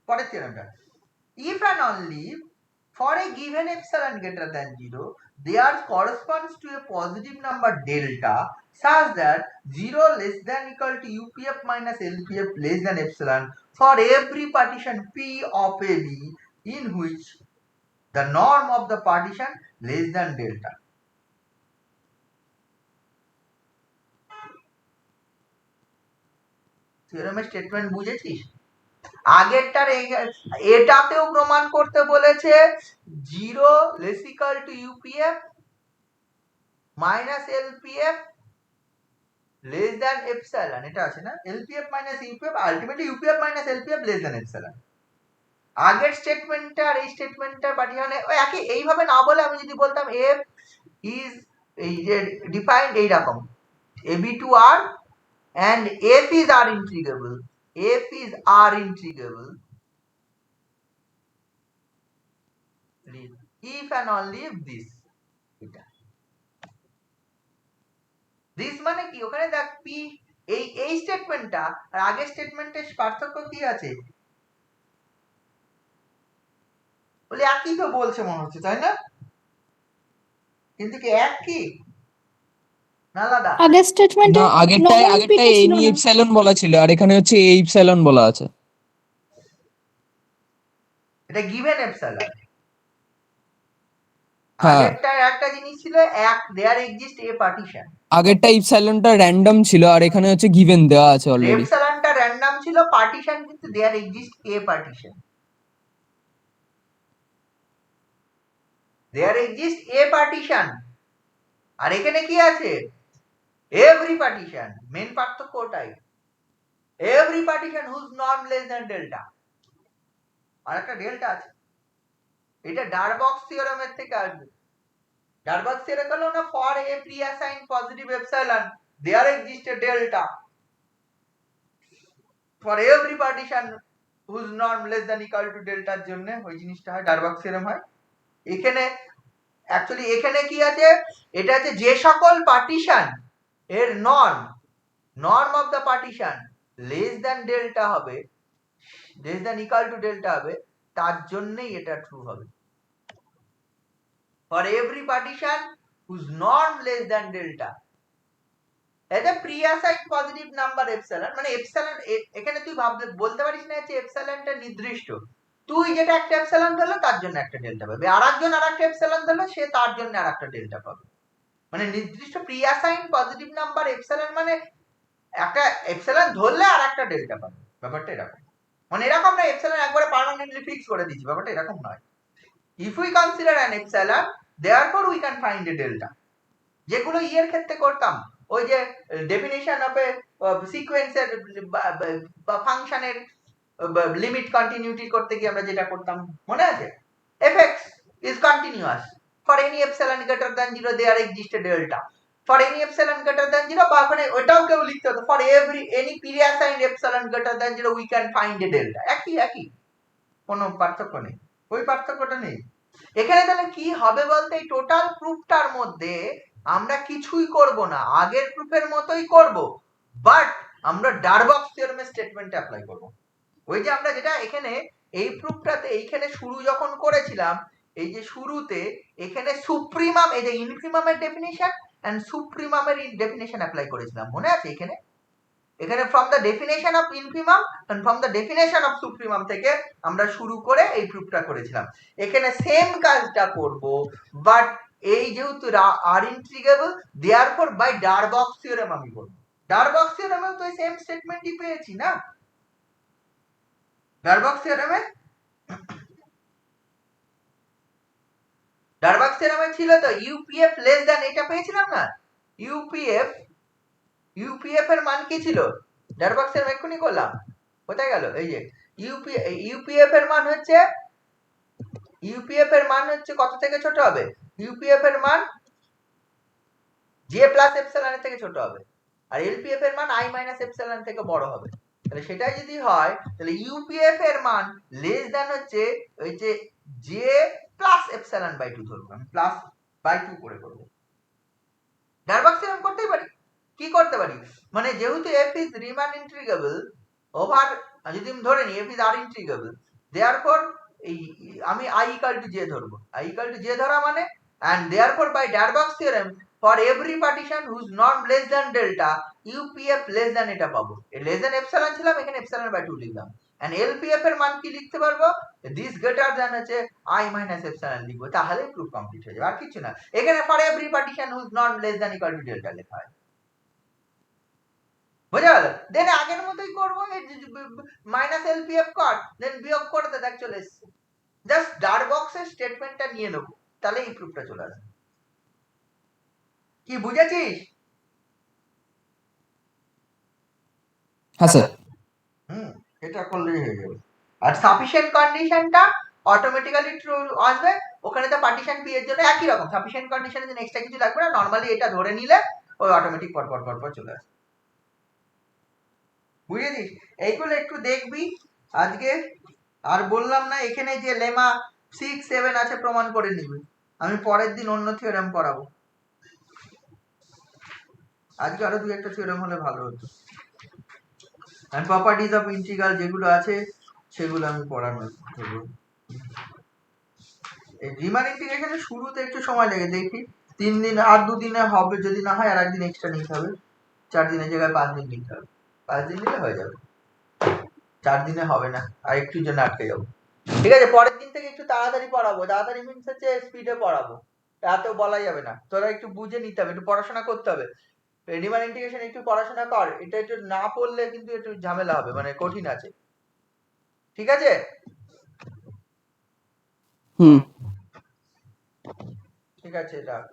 পরের থিওরেমটা, if and only for a given epsilon greater than 0 there corresponds to a positive number delta such that 0 less than equal to UPF minus LPF less than epsilon for every partition P of AB in which the norm of the partition less than delta. থিওরেমের statement বুঝেছিস? আগেরটার এটাতেও প্রমাণ করতে বলেছে 0 less equal to UPF minus LPF less than epsilon, এটা আছে না, LPF minus UPF ultimately UPF minus LPF less than epsilon। আগের স্টেটমেন্টটা আর এই স্টেটমেন্টটা পাঠিয়ে ওই একই, এইভাবে না বলে আমি যদি বলতাম f is এই যে ডিফাইন্ড এইরকম ab to r and f is r integrable, f is r integrable if and only if this, এটা this মানে কি, ওখানে দেখ p, এই স্টেটমেন্টটা আর আগের স্টেটমেন্টের পার্থক্য কি আছে? বলে একই তো বলছে মনে হচ্ছে, তাই না? কিন্তু কি এক কি না আলাদা? আগের স্টেটমেন্টে না, আগেরটায় এ ছিল নিয়ে না। ইপসাইলন বলা ছিল, আর এখানে হচ্ছে এ ইপসাইলন বলা আছে। এটা গিভেন এপসাইলন। হ্যাঁ, আগেরটার একটা জিনিস ছিল এক, দেয়ার এক্সিস্ট এ পার্টিশন। আগেরটা ইপসাইলনটা র্যান্ডম ছিল, আর এখানে হচ্ছে গিভেন দেওয়া আছে অলরেডি। এপসাইলনটা র্যান্ডম ছিল, পার্টিশন কিন্তু there exist a partition, there exist a partition. আর এখানে কি আছে? Every partition. মেন পার্থক্য ওটাই, every partition whose norm less than delta. আর একটা ডেল্টা আছে, এটা ডারবক্স থিওরেমের থেকে আসবে। ডারবক্স থিওরেম হলো না, for a pre assign positive epsilon there exist a delta for every partition whose norm less than equal to ডেল্টার জন্য ওই জিনিসটা হয়, ডারবক্স থিওরেম হয়। এখানে অ্যাকচুয়ালি এখানে কি আছে? এটা আছে যে সকল পার্টিশন এর norm of the partition less than delta হবে, less than equal to delta হবে, তার জন্যই এটা ট্রু হবে। For every partition whose norm less than delta, এটা pre assign positive number epsilon, মানে এপসাইলন এখানে তুই বলতে পারিস না যে এপসাইলনটা নির্দিষ্ট, তুই যেটা একটা এপসাইলন ধরলো তার জন্য একটা ডেল্টা পাবে, আরেকজন আরেকটা এপসাইলন ধরলো সে তার জন্য আরেকটা ডেল্টা পাবে। মানে নির্দিষ্ট pre assign positive number epsilon মানে একটা এপসাইলন ধরলে আর একটা ডেল্টা পাবে, ব্যাপারটা এরকম। মানে এরকম না এপসাইলন একবারে পার্মানেন্টলি ফিক্স করে দিয়েছি, ব্যাপারটা এরকম নয়। If we consider an epsilon therefore we can find a delta, যেগুলো এর ক্ষেত্রে করতাম ওই যে ডেফিনিশন অফ এ সিকোয়েন্সের বা ফাংশনের লিমিট কন্টিনিউটি করতে গিয়ে আমরা যেটা করতাম মনে আছে fx is continuous for any epsilon greater than 0 there exists a delta for any epsilon greater than 0 বা ওখানে ওটাও কেউ লিখতে হতো for any period assigned epsilon greater than 0 we can find a delta একই কোনো পার্থক্য নেই ওই পার্থক্যটা নেই এখানে তাহলে কি হবে বলতে এই টোটাল প্রুফটার মধ্যে আমরা কিছুই করব না আগের প্রুফের মতোই করব বাট আমরা ডারবক্স থিওরেমের স্টেটমেন্ট অ্যাপ্লাই করব ওই যে আমরা যেটা এখানে এই প্রুফটাতে এইখানে শুরু যখন করেছিলাম এই যে শুরুতে এখানে সুপ্রিমাম এই যে ইনফিমামের ডেফিনিশন এন্ড সুপ্রিমামের ডেফিনিশন অ্যাপ্লাই করেছিলাম মনে আছে এখানে from the definition of infimum and from the definition of supremum থেকে আমরা শুরু করে এই প্রুফটা করেছিলাম এখানে সেম কাজটা করব বাট এই যেহেতু আর ইন্টিগ্রেবল দেয়ারফর বাই ডারবক্স থিওরেম আমি করব ডারবক্স থিওরেমেও তো সেম স্টেটমেন্টই পেয়েছি না ডারবক্স থিওরেমে ছিল তো ইউপিএফ লেস দ্যান এটা পেয়েছিলাম না ইউপিএফ এর মান কি ছিল ডারবক্স থিওরেম এক্ষুনি করলাম কোথায় গেল এই যে ইউপিএফ এর মান হচ্ছে কত থেকে ছোট হবে ইউপিএফ এর মান জে প্লাস এপসিলন এর থেকে ছোট হবে আর এলপিএফ এর মান আই মাইনাস এপসিলন থেকে বড় হবে তাহলে সেটাই যদি হয় তাহলে ইউপিএফ এর মান লেস দ্যান হচ্ছে ওই যে জে প্লাস এপসিলন বাই 2 ধরবো আমি প্লাস বাই 2 করে করব ডারবক্স থিওরেম করতেই পারি কি করতে পারি মানে যেহেতু f is Riemann integrable over যদি আমি ধরে নিই f is R integrable therefore এই আমি I equal to J ধরবো I equal to J ধরা মানে and therefore by Darboux theorem for every partition whose norm less than delta UPF less than এটা পাবো এই less than epsilon ছিলাম এখানে epsilon by 2 লিখলাম and LPF এর মান কি লিখতে পারবো this greater than হচ্ছে I minus epsilon লিখবো তাহলে প্রুফ কমপ্লিট হয়ে যাবে আর কিছু না এখানে for every partition whose norm less than equal to delta লেখা হয় বুঝা গেল দেন আগের মতোই করবো মাইনাস এলপিএফ কর দেন বিয়োগ করে দেখ চলে এসেছে জাস্ট ডারবক্সের স্টেটমেন্টটা নিয়ে নেবো তাহলে এই প্রুফটা চলে আসবে কি বুঝেছিস হ্যাঁ স্যার এটা করলেই হয়ে যাবে আর সাফিশিয়েন্ট কন্ডিশনটা অটোমেটিক্যালি ট্রু আসবে ওখানে তো পার্টিশন পি এর জন্য একই রকম সাফিশিয়েন্ট কন্ডিশনের জন্য এক্সট্রা কিছু লাগবে না নরমালি এটা ধরে নিলে ওই অটোমেটিক পর চলে আসবে বুঝেছিস এইগুলো একটু দেখবি আজকে আর বললাম না এখানে যে লেমা 6 7 আছে প্রমাণ করে নিবি আমি পরের দিন অন্য থিওরেম পড়াবো আজকে আরো দুই একটা থিওরেম হলে ভালো হতো এন্ড প্রপার্টিজ অফ ইন্টিগ্রাল যেগুলো আছে সেগুলো আমি পড়ানো করব এই রিমান ইন্টিগ্রেশনের শুরুতে একটু সময় লাগে দেখি 3 দিন আর 2 দিনে হবে যদি না হয় আর একদিন এক্সট্রা নিতে হবে 4 দিনের জায়গায় 5 দিন নিতে হবে 5 দিন নিলে হয়ে যাবে 4 দিনে হবে না আর একটু জন্য আটকে যাবো ঠিক আছে পরের দিন থেকে একটু তাড়াতাড়ি পড়াবো তাড়াতাড়ি মিন্স হচ্ছে স্পিডে পড়াবো তাতেও বলা যাবে না তোরা একটু বুঝে নিতে হবে একটু পড়াশোনা করতে হবে রিমান ইন্টিগ্রেশন একটু পড়াশোনা কর এটা একটু না পড়লে কিন্তু একটু ঝামেলা হবে মানে কঠিন আছে ঠিক আছে ঠিক আছে রাখ